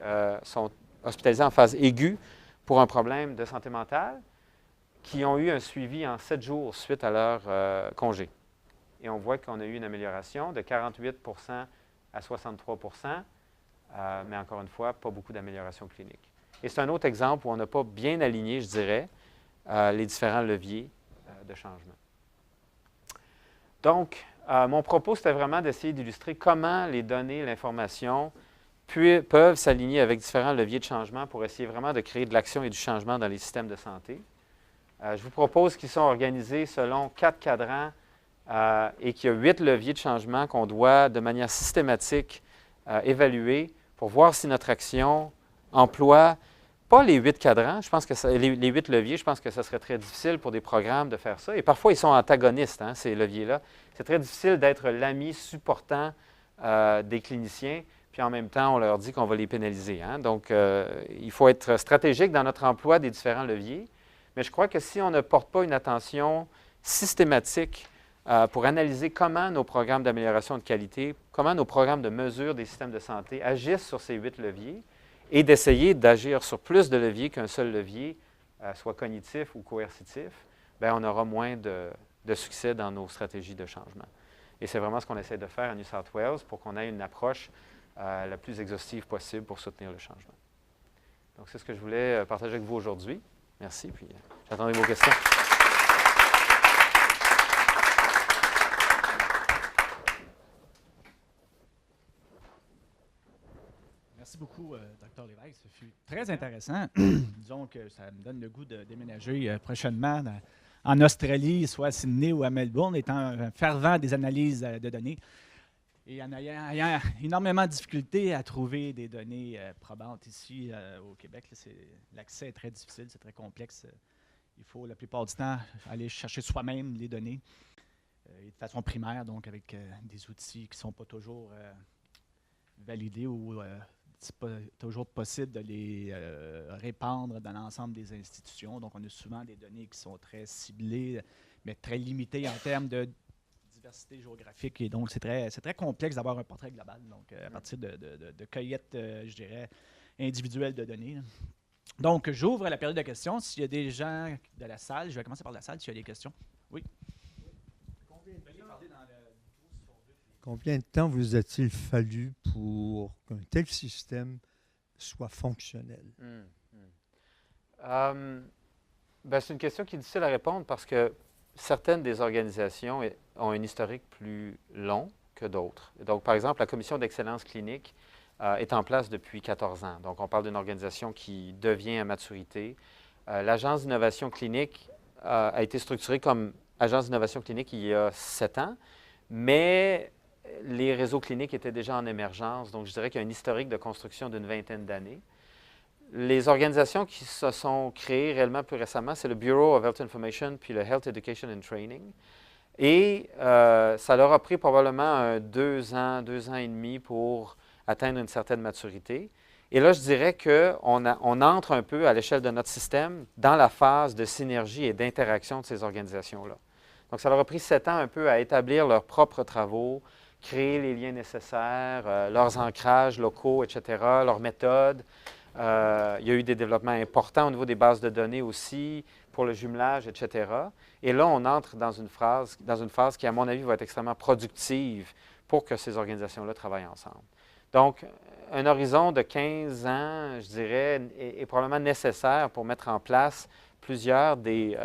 sont hospitalisés en phase aiguë pour un problème de santé mentale, qui ont eu un suivi en 7 jours suite à leur congé. Et on voit qu'on a eu une amélioration de 48 à 63 mais encore une fois, pas beaucoup d'amélioration clinique. Et c'est un autre exemple où on n'a pas bien aligné, je dirais, les différents leviers de changement. Donc, mon propos, c'était vraiment d'essayer d'illustrer comment les données, l'information peuvent s'aligner avec différents leviers de changement pour essayer vraiment de créer de l'action et du changement dans les systèmes de santé. Je vous propose qu'ils sont organisés selon 4 cadrans et qu'il y a 8 leviers de changement qu'on doit, de manière systématique, évaluer pour voir si notre action emploie pas les 8 cadrans, je pense que les 8 leviers, je pense que ce serait très difficile pour des programmes de faire ça. Et parfois, ils sont antagonistes, hein, ces leviers-là. C'est très difficile d'être l'ami supportant des cliniciens, puis en même temps, on leur dit qu'on va les pénaliser. Hein. Donc, il faut être stratégique dans notre emploi des différents leviers. Mais je crois que si on ne porte pas une attention systématique pour analyser comment nos programmes d'amélioration de qualité, comment nos programmes de mesure des systèmes de santé agissent sur ces 8 leviers, et d'essayer d'agir sur plus de leviers qu'un seul levier, soit cognitif ou coercitif, bien, on aura moins de succès dans nos stratégies de changement. Et c'est vraiment ce qu'on essaie de faire à New South Wales pour qu'on ait une approche la plus exhaustive possible pour soutenir le changement. Donc, c'est ce que je voulais partager avec vous aujourd'hui. Merci, puis j'attendrai vos questions. Merci beaucoup, Dr. Lévesque. Ce fut très intéressant. Disons que ça me donne le goût de déménager prochainement en Australie, soit à Sydney ou à Melbourne, étant un fervent des analyses de données et en ayant énormément de difficultés à trouver des données probantes ici au Québec. L'accès est très difficile, c'est très complexe. Il faut la plupart du temps aller chercher soi-même les données et de façon primaire, donc avec des outils qui ne sont pas toujours validés ou c'est pas toujours possible de les répandre dans l'ensemble des institutions. Donc, on a souvent des données qui sont très ciblées, mais très limitées en termes de diversité géographique. Et donc, c'est très complexe d'avoir un portrait global. Donc, à partir de cueillettes, je dirais, individuelles de données. Là. Donc, j'ouvre la période de questions. S'il y a des gens de la salle, je vais commencer par la salle, s'il y a des questions. Oui. Combien de temps vous a-t-il fallu pour qu'un tel système soit fonctionnel? C'est une question qui est difficile à répondre parce que certaines des organisations ont un historique plus long que d'autres. Donc, par exemple, la Commission d'excellence clinique est en place depuis 14 ans. Donc, on parle d'une organisation qui devient à maturité. L'Agence d'innovation clinique a été structurée comme Agence d'innovation clinique il y a 7 ans, mais les réseaux cliniques étaient déjà en émergence, donc je dirais qu'il y a un historique de construction d'une vingtaine d'années. Les organisations qui se sont créées réellement plus récemment, c'est le Bureau of Health Information puis le Health Education and Training. Et ça leur a pris probablement 2 ans, 2 ans et demi pour atteindre une certaine maturité. Et là, je dirais qu'on entre un peu à l'échelle de notre système dans la phase de synergie et d'interaction de ces organisations-là. Donc, ça leur a pris 7 ans un peu à établir leurs propres travaux, créer les liens nécessaires, leurs ancrages locaux, etc., leurs méthodes. Il y a eu des développements importants au niveau des bases de données aussi, pour le jumelage, etc. Et là, on entre dans une phase qui, à mon avis, va être extrêmement productive pour que ces organisations-là travaillent ensemble. Donc, un horizon de 15 ans, je dirais, est probablement nécessaire pour mettre en place plusieurs des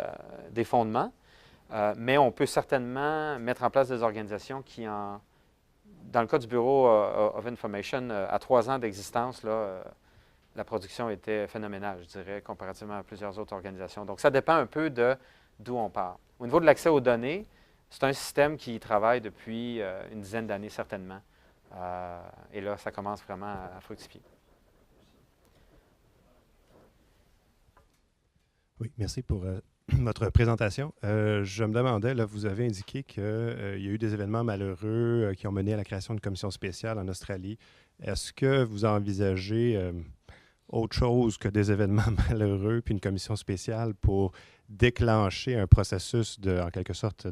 fondements, mais on peut certainement mettre en place des organisations qui, dans le cas du Bureau of Information, à 3 ans d'existence, la production était phénoménale, je dirais, comparativement à plusieurs autres organisations. Donc, ça dépend un peu d'où on part. Au niveau de l'accès aux données, c'est un système qui travaille depuis une dizaine d'années certainement. Et là, ça commence vraiment à fructifier. Oui, merci pour votre présentation. Je me demandais, là, vous avez indiqué qu'il y a eu des événements malheureux qui ont mené à la création d'une commission spéciale en Australie. Est-ce que vous envisagez autre chose que des événements malheureux puis une commission spéciale pour déclencher un processus en quelque sorte,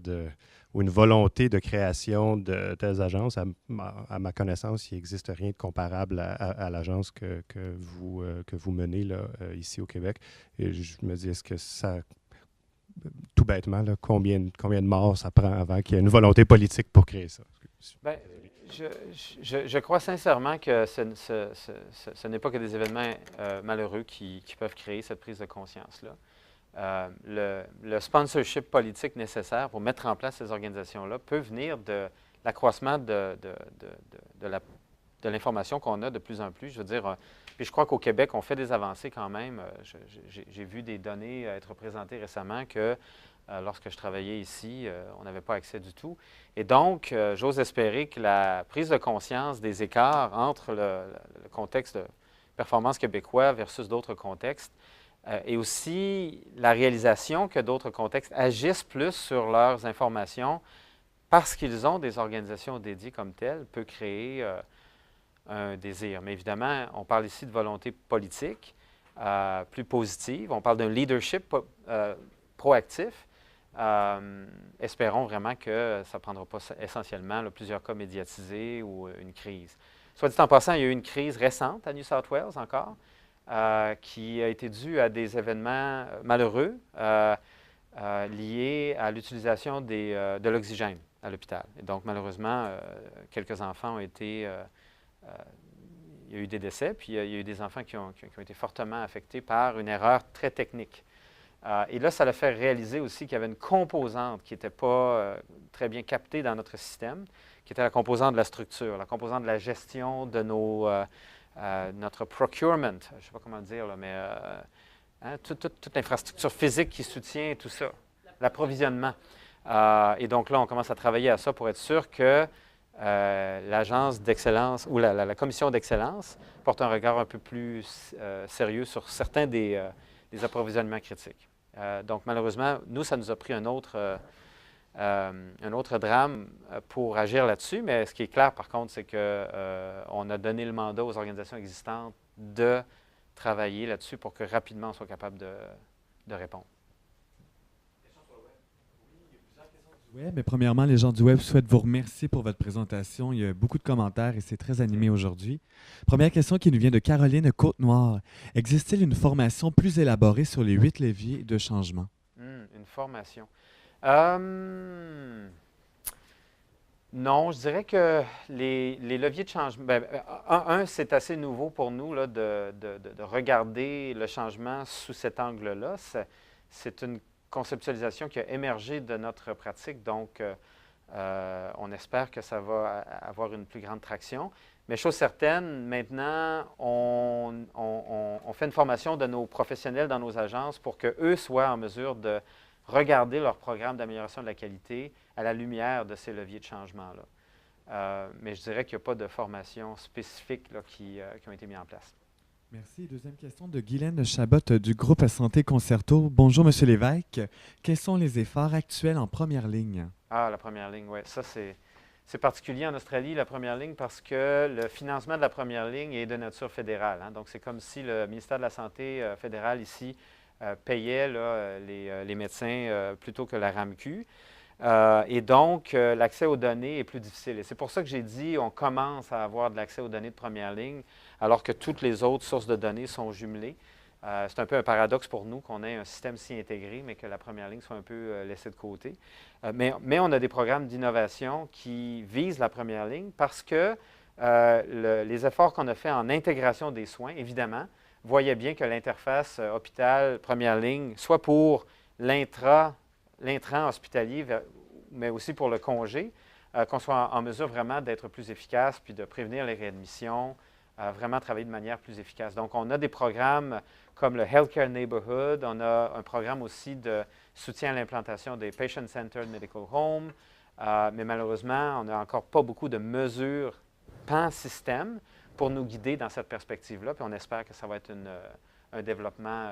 ou une volonté de création de telles agences? À ma connaissance, il n'existe rien de comparable à l'agence que vous menez là, ici au Québec. Et je me dis, est-ce que ça, tout bêtement, là, combien de morts ça prend avant qu'il y ait une volonté politique pour créer ça? Bien, je crois sincèrement que ce n'est pas que des événements malheureux qui peuvent créer cette prise de conscience-là. Le sponsorship politique nécessaire pour mettre en place ces organisations-là peut venir de l'accroissement de l'information qu'on a de plus en plus. Je veux dire, puis je crois qu'au Québec, on fait des avancées quand même. J'ai vu des données être présentées récemment que lorsque je travaillais ici, on n'avait pas accès du tout. Et donc, j'ose espérer que la prise de conscience des écarts entre le contexte de performance québécois versus d'autres contextes et aussi la réalisation que d'autres contextes agissent plus sur leurs informations parce qu'ils ont des organisations dédiées comme telles peut créer un désir. Mais évidemment, on parle ici de volonté politique plus positive. On parle d'un leadership proactif. Espérons vraiment que ça ne prendra pas essentiellement plusieurs cas médiatisés ou une crise. Soit dit en passant, il y a eu une crise récente à New South Wales encore, qui a été due à des événements malheureux liés à l'utilisation de l'oxygène à l'hôpital. Et donc, malheureusement, quelques enfants ont été... il y a eu des décès, puis il y a eu des enfants qui ont été fortement affectés par une erreur très technique. Et là, ça l'a fait réaliser aussi qu'il y avait une composante qui n'était pas très bien captée dans notre système, qui était la composante de la structure, la composante de la gestion de notre procurement, je ne sais pas comment le dire, là, mais toute l'infrastructure physique qui soutient tout ça, l'approvisionnement. Et donc là, on commence à travailler à ça pour être sûr que l'agence d'excellence ou la commission d'excellence porte un regard un peu plus sérieux sur certains des approvisionnements critiques. Donc, malheureusement, nous, ça nous a pris un autre drame pour agir là-dessus, mais ce qui est clair, par contre, c'est qu'on a donné le mandat aux organisations existantes de travailler là-dessus pour que rapidement on soit capable de répondre. Oui, mais premièrement, les gens du web souhaitent vous remercier pour votre présentation. Il y a beaucoup de commentaires et c'est très animé aujourd'hui. Première question qui nous vient de Caroline Côte-Noire. Existe-t-il une formation plus élaborée sur les 8 leviers de changement? Une formation. Non, je dirais que les leviers de changement... c'est assez nouveau pour nous là, de regarder le changement sous cet angle-là. C'est une conceptualisation qui a émergé de notre pratique, donc on espère que ça va avoir une plus grande traction. Mais chose certaine, maintenant, on fait une formation de nos professionnels dans nos agences pour qu'eux soient en mesure de regarder leur programme d'amélioration de la qualité à la lumière de ces leviers de changement-là. Mais je dirais qu'il n'y a pas de formation spécifique là, qui ont été mises en place. Merci. Deuxième question de Guylaine Chabot du groupe Santé Concerto. Bonjour, M. Lévesque. Quels sont les efforts actuels en première ligne? Ah, la première ligne, oui. Ça, c'est particulier en Australie, la première ligne, parce que le financement de la première ligne est de nature fédérale. Hein. Donc, c'est comme si le ministère de la Santé fédéral ici payait là, les médecins plutôt que la RAMQ. Et donc, l'accès aux données est plus difficile. Et c'est pour ça que j'ai dit on commence à avoir de l'accès aux données de première ligne, alors que toutes les autres sources de données sont jumelées. C'est un peu un paradoxe pour nous qu'on ait un système si intégré, mais que la première ligne soit un peu laissée de côté. Mais on a des programmes d'innovation qui visent la première ligne parce que les efforts qu'on a faits en intégration des soins, évidemment, voyaient bien que l'interface hôpital-première ligne, soit pour l'intrant hospitalier, mais aussi pour le congé, qu'on soit en mesure vraiment d'être plus efficace, puis de prévenir les réadmissions, vraiment travailler de manière plus efficace. Donc, on a des programmes comme le Healthcare Neighborhood, on a un programme aussi de soutien à l'implantation des Patient-Centered Medical Homes, mais malheureusement, on n'a encore pas beaucoup de mesures pan-système pour nous guider dans cette perspective-là, puis on espère que ça va être un développement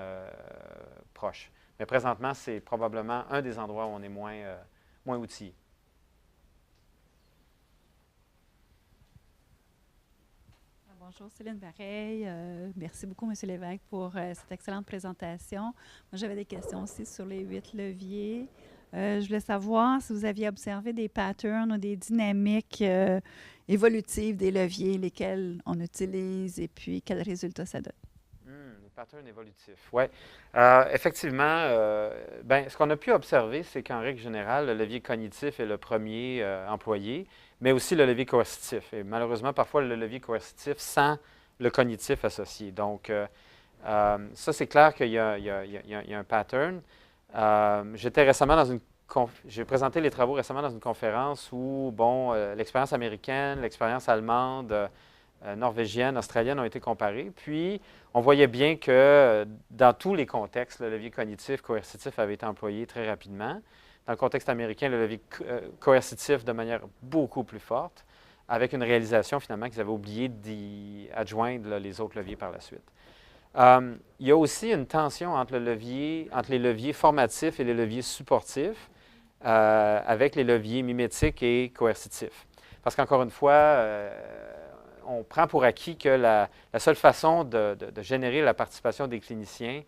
proche. Mais présentement, c'est probablement un des endroits où on est moins outillé. Bonjour, Céline Bareil. Merci beaucoup, M. Lévesque, pour cette excellente présentation. Moi, j'avais des questions aussi sur les 8 leviers. Je voulais savoir si vous aviez observé des patterns ou des dynamiques évolutives des leviers, lesquels on utilise et puis quels résultats ça donne. Les patterns évolutifs, oui. Effectivement, ce qu'on a pu observer, c'est qu'en règle générale, le levier cognitif est le premier employé, mais aussi le levier coercitif. Et malheureusement, parfois, le levier coercitif sans le cognitif associé. Donc, ça, c'est clair qu'il y a un pattern. J'étais récemment dans une j'ai présenté les travaux récemment dans une conférence où, l'expérience américaine, l'expérience allemande, norvégienne, australienne ont été comparées. Puis, on voyait bien que dans tous les contextes, le levier cognitif coercitif avait été employé très rapidement. Dans le contexte américain, le levier coercitif de manière beaucoup plus forte, avec une réalisation finalement qu'ils avaient oublié d'y adjoindre les autres leviers par la suite. Il y a aussi une tension entre les leviers formatifs et les leviers supportifs, avec les leviers mimétiques et coercitifs. Parce qu'encore une fois, on prend pour acquis que la seule façon de générer la participation des cliniciens,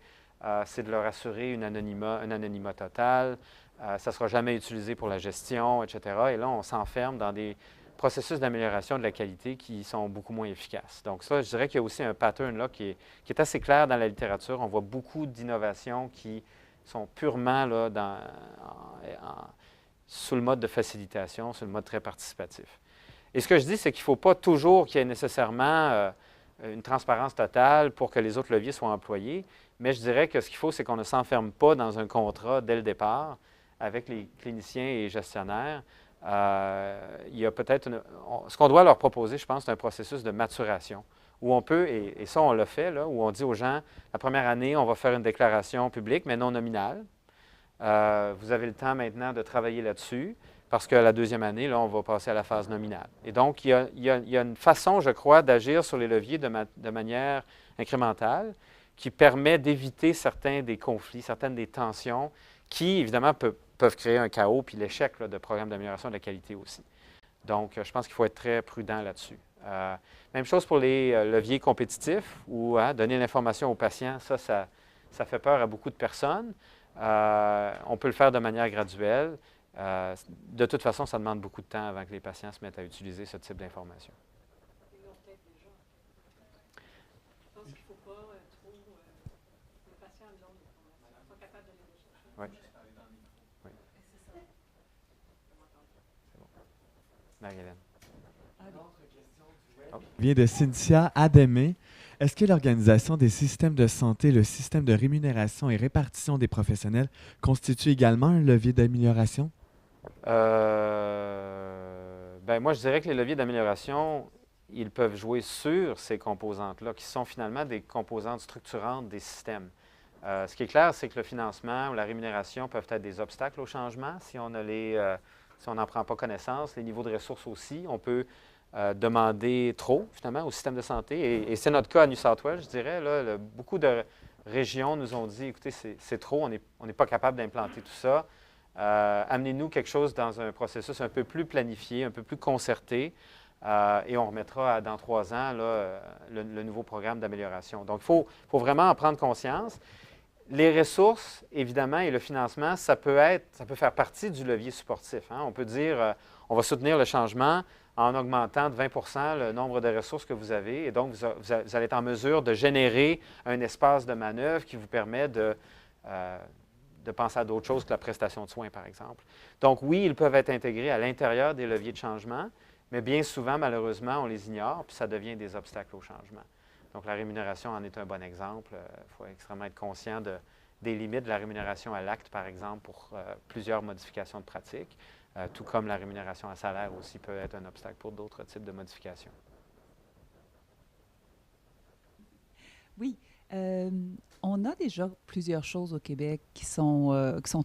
c'est de leur assurer un anonymat total. Ça ne sera jamais utilisé pour la gestion, etc. Et là, on s'enferme dans des processus d'amélioration de la qualité qui sont beaucoup moins efficaces. Donc ça, je dirais qu'il y a aussi un pattern là qui est assez clair dans la littérature. On voit beaucoup d'innovations qui sont purement là, sous le mode de facilitation, sous le mode très participatif. Et ce que je dis, c'est qu'il ne faut pas toujours qu'il y ait nécessairement une transparence totale pour que les autres leviers soient employés, mais je dirais que ce qu'il faut, c'est qu'on ne s'enferme pas dans un contrat dès le départ avec les cliniciens et gestionnaires. Il y a peut-être ce qu'on doit leur proposer, je pense, c'est un processus de maturation où on peut, et ça on l'a fait, là, où on dit aux gens, la première année, on va faire une déclaration publique, mais non nominale. Vous avez le temps maintenant de travailler là-dessus, parce que la deuxième année, là, on va passer à la phase nominale. Et donc, il y a une façon, je crois, d'agir sur les leviers de manière incrémentale qui permet d'éviter certains des conflits, certaines des tensions qui, évidemment, peuvent créer un chaos puis l'échec de programmes d'amélioration de la qualité aussi. Donc, je pense qu'il faut être très prudent là-dessus. Même chose pour les leviers compétitifs où donner l'information aux patients, ça fait peur à beaucoup de personnes. On peut le faire de manière graduelle. De toute façon, ça demande beaucoup de temps avant que les patients se mettent à utiliser ce type d'information. Je pense qu'il ne faut pas trop... les patients ont des informations. Ils sont capables de les rechercher. Oui. Oui. C'est ça. C'est bon. Marie-Hélène. Vient de Cynthia Ademé. Est-ce que l'organisation des systèmes de santé, le système de rémunération et répartition des professionnels constitue également un levier d'amélioration? Moi, je dirais que les leviers d'amélioration, ils peuvent jouer sur ces composantes-là, qui sont finalement des composantes structurantes des systèmes. Ce qui est clair, c'est que le financement ou la rémunération peuvent être des obstacles au changement si on ne les si on n'en prend pas connaissance. Les niveaux de ressources aussi. On peut demander trop, finalement, au système de santé. Et c'est notre cas à New South Wales, je dirais. Là, beaucoup de régions nous ont dit, écoutez, c'est trop, on n'est pas capable d'implanter tout ça. Amenez-nous quelque chose dans un processus un peu plus planifié, un peu plus concerté, et on remettra dans 3 ans là, le nouveau programme d'amélioration. Donc, il faut vraiment en prendre conscience. Les ressources, évidemment, et le financement, ça peut faire partie du levier supportif. Hein. On peut dire, on va soutenir le changement en augmentant de 20 le nombre de ressources que vous avez, et donc vous allez être en mesure de générer un espace de manœuvre qui vous permet de penser à d'autres choses que la prestation de soins, par exemple. Donc oui, ils peuvent être intégrés à l'intérieur des leviers de changement, mais bien souvent, malheureusement, on les ignore, puis ça devient des obstacles au changement. Donc la rémunération en est un bon exemple. Il faut extrêmement être conscient des limites de la rémunération à l'acte, par exemple, pour plusieurs modifications de pratiques, tout comme la rémunération à salaire aussi peut être un obstacle pour d'autres types de modifications. Oui. On a déjà plusieurs choses au Québec qui sont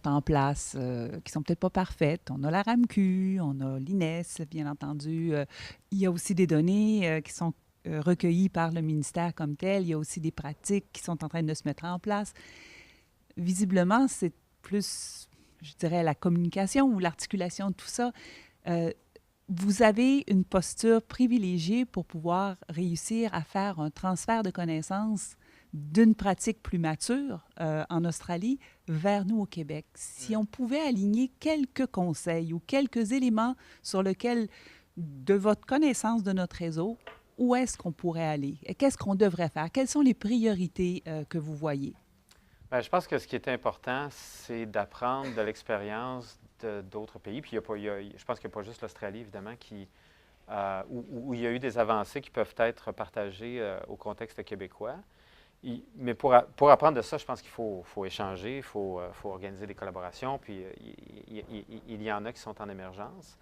en place, qui sont peut-être pas parfaites. On a la RAMQ, on a l'INES, bien entendu. Il y a aussi des données qui sont recueillies par le ministère comme tel. Il y a aussi des pratiques qui sont en train de se mettre en place. Visiblement, c'est plus, je dirais, la communication ou l'articulation de tout ça. Vous avez une posture privilégiée pour pouvoir réussir à faire un transfert de connaissances d'une pratique plus mature en Australie vers nous au Québec. Si on pouvait aligner quelques conseils ou quelques éléments sur lesquels, de votre connaissance de notre réseau, où est-ce qu'on pourrait aller? Qu'est-ce qu'on devrait faire? Quelles sont les priorités que vous voyez? Bien, je pense que ce qui est important, c'est d'apprendre de l'expérience d'autres pays. Puis je pense qu'il n'y a pas juste l'Australie, évidemment, où il y a eu des avancées qui peuvent être partagées au contexte québécois. Mais pour apprendre de ça, je pense qu'il faut échanger, il faut organiser des collaborations, puis il y en a qui sont en émergence.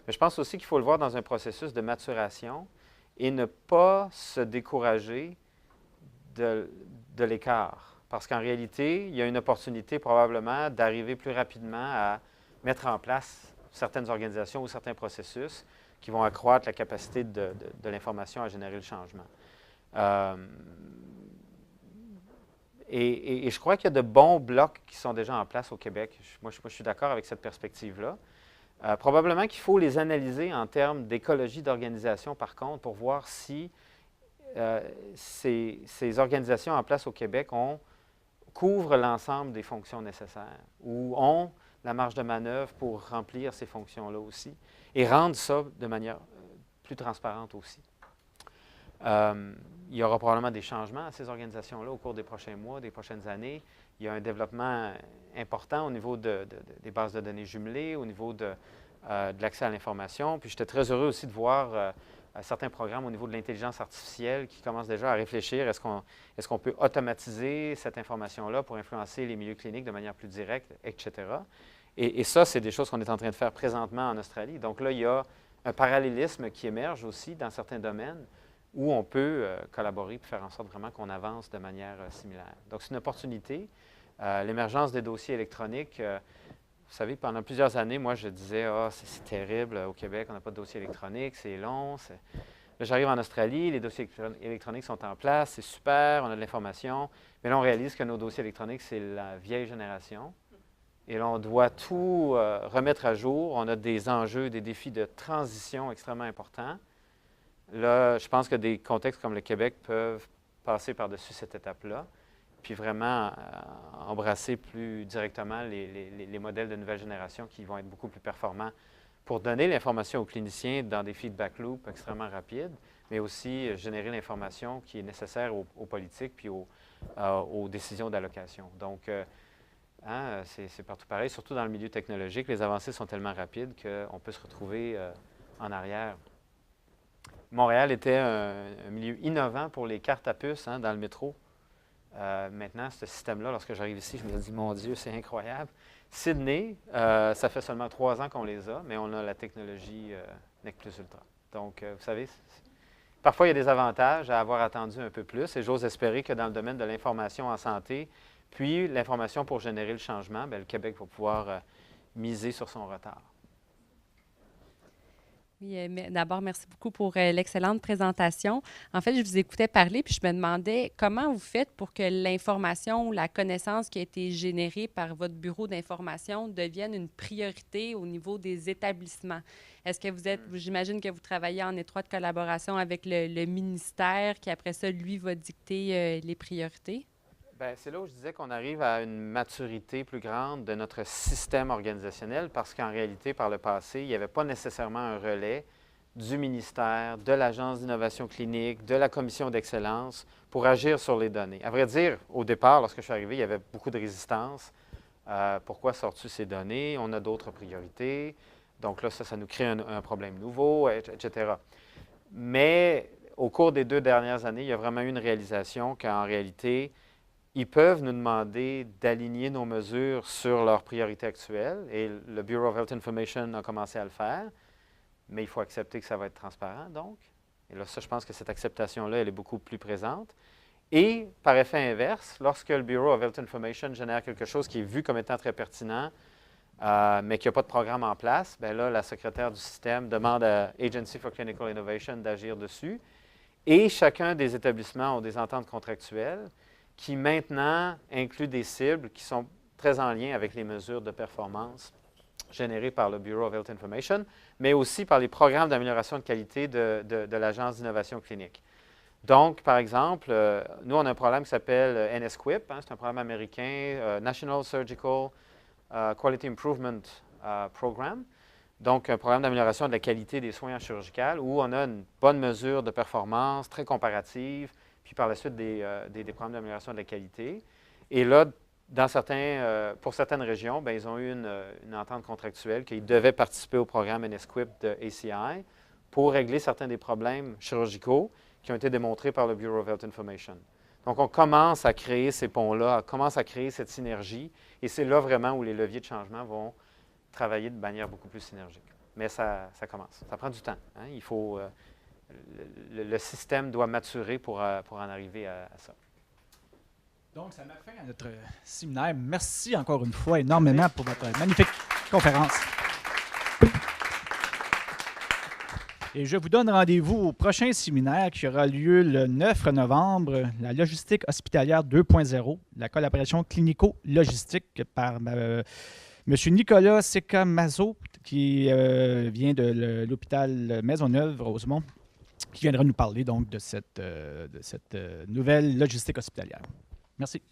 Mais je pense aussi qu'il faut le voir dans un processus de maturation et ne pas se décourager de l'écart. Parce qu'en réalité, il y a une opportunité probablement d'arriver plus rapidement à mettre en place certaines organisations ou certains processus qui vont accroître la capacité de l'information à générer le changement. Et je crois qu'il y a de bons blocs qui sont déjà en place au Québec. Moi, je suis d'accord avec cette perspective-là. Probablement qu'il faut les analyser en termes d'écologie d'organisation, par contre, pour voir si ces organisations en place au Québec couvrent l'ensemble des fonctions nécessaires ou ont la marge de manœuvre pour remplir ces fonctions-là aussi et rendre ça de manière plus transparente aussi. Il y aura probablement des changements à ces organisations-là au cours des prochains mois, des prochaines années. Il y a un développement important au niveau des bases de données jumelées, au niveau de l'accès à l'information. Puis j'étais très heureux aussi de voir certains programmes au niveau de l'intelligence artificielle qui commencent déjà à réfléchir. Est-ce qu'on peut automatiser cette information-là pour influencer les milieux cliniques de manière plus directe, etc. Et ça, c'est des choses qu'on est en train de faire présentement en Australie. Donc là, il y a un parallélisme qui émerge aussi dans certains domaines où on peut collaborer pour faire en sorte vraiment qu'on avance de manière similaire. Donc, c'est une opportunité. L'émergence des dossiers électroniques, vous savez, pendant plusieurs années, moi, je disais « Ah, c'est terrible, au Québec, on n'a pas de dossier électronique, c'est long. » Là, j'arrive en Australie, les dossiers électroniques sont en place, c'est super, on a de l'information. Mais là, on réalise que nos dossiers électroniques, c'est la vieille génération. Et là, on doit tout remettre à jour. On a des enjeux, des défis de transition extrêmement importants. Là, je pense que des contextes comme le Québec peuvent passer par-dessus cette étape-là, puis vraiment embrasser plus directement les modèles de nouvelle génération qui vont être beaucoup plus performants pour donner l'information aux cliniciens dans des feedback loops extrêmement rapides, mais aussi générer l'information qui est nécessaire aux politiques puis aux décisions d'allocation. Donc, c'est partout pareil, surtout dans le milieu technologique. Les avancées sont tellement rapides qu'on peut se retrouver en arrière. Montréal était un milieu innovant pour les cartes à puces dans le métro. Maintenant, ce système-là, lorsque j'arrive ici, je me dis, mon Dieu, c'est incroyable. Sydney, ça fait seulement 3 ans qu'on les a, mais on a la technologie NEC Plus Ultra. Donc, vous savez, parfois, il y a des avantages à avoir attendu un peu plus, et j'ose espérer que dans le domaine de l'information en santé, puis l'information pour générer le changement, bien, le Québec va pouvoir miser sur son retard. Oui, mais d'abord, merci beaucoup pour l'excellente présentation. En fait, je vous écoutais parler, puis je me demandais comment vous faites pour que l'information ou la connaissance qui a été générée par votre bureau d'information devienne une priorité au niveau des établissements. Est-ce que vous êtes, j'imagine que vous travaillez en étroite collaboration avec le ministère qui, après ça, lui, va dicter les priorités? Bien, c'est là où je disais qu'on arrive à une maturité plus grande de notre système organisationnel parce qu'en réalité, par le passé, il n'y avait pas nécessairement un relais du ministère, de l'Agence d'innovation clinique, de la Commission d'excellence pour agir sur les données. À vrai dire, au départ, lorsque je suis arrivé, il y avait beaucoup de résistance. Pourquoi sors-tu ces données? On a d'autres priorités. Donc là, ça nous crée un problème nouveau, etc. Mais au cours des 2 dernières années, il y a vraiment eu une réalisation qu'en réalité, ils peuvent nous demander d'aligner nos mesures sur leurs priorités actuelles et le Bureau of Health Information a commencé à le faire, mais il faut accepter que ça va être transparent, donc. Et là, ça, je pense que cette acceptation-là, elle est beaucoup plus présente. Et par effet inverse, lorsque le Bureau of Health Information génère quelque chose qui est vu comme étant très pertinent, mais qu'il n'y a pas de programme en place, bien là, la secrétaire du système demande à Agency for Clinical Innovation d'agir dessus. Et chacun des établissements ont des ententes contractuelles qui maintenant incluent des cibles qui sont très en lien avec les mesures de performance générées par le Bureau of Health Information, mais aussi par les programmes d'amélioration de qualité de l'Agence d'innovation clinique. Donc, par exemple, nous, on a un programme qui s'appelle NSQIP, c'est un programme américain, National Surgical Quality Improvement Program, donc un programme d'amélioration de la qualité des soins chirurgicaux où on a une bonne mesure de performance, très comparative, puis par la suite des programmes d'amélioration de la qualité. Et là, pour certaines régions, bien, ils ont eu une entente contractuelle qu'ils devaient participer au programme NSQIP de ACI pour régler certains des problèmes chirurgicaux qui ont été démontrés par le Bureau of Health Information. Donc, on commence à créer ces ponts-là, on commence à créer cette synergie, et c'est là vraiment où les leviers de changement vont travailler de manière beaucoup plus synergique. Mais ça commence. Ça prend du temps. Hein? Il faut... le système doit maturer pour en arriver à ça. Donc, ça met fin à notre séminaire. Merci encore une fois énormément pour votre magnifique conférence. Et je vous donne rendez-vous au prochain séminaire qui aura lieu le 9 novembre, la logistique hospitalière 2.0, la collaboration clinico-logistique par M. Nicolas Secamazo, qui vient de l'hôpital Maisonneuve-Rosemont, qui viendra nous parler donc de cette nouvelle logistique hospitalière. Merci.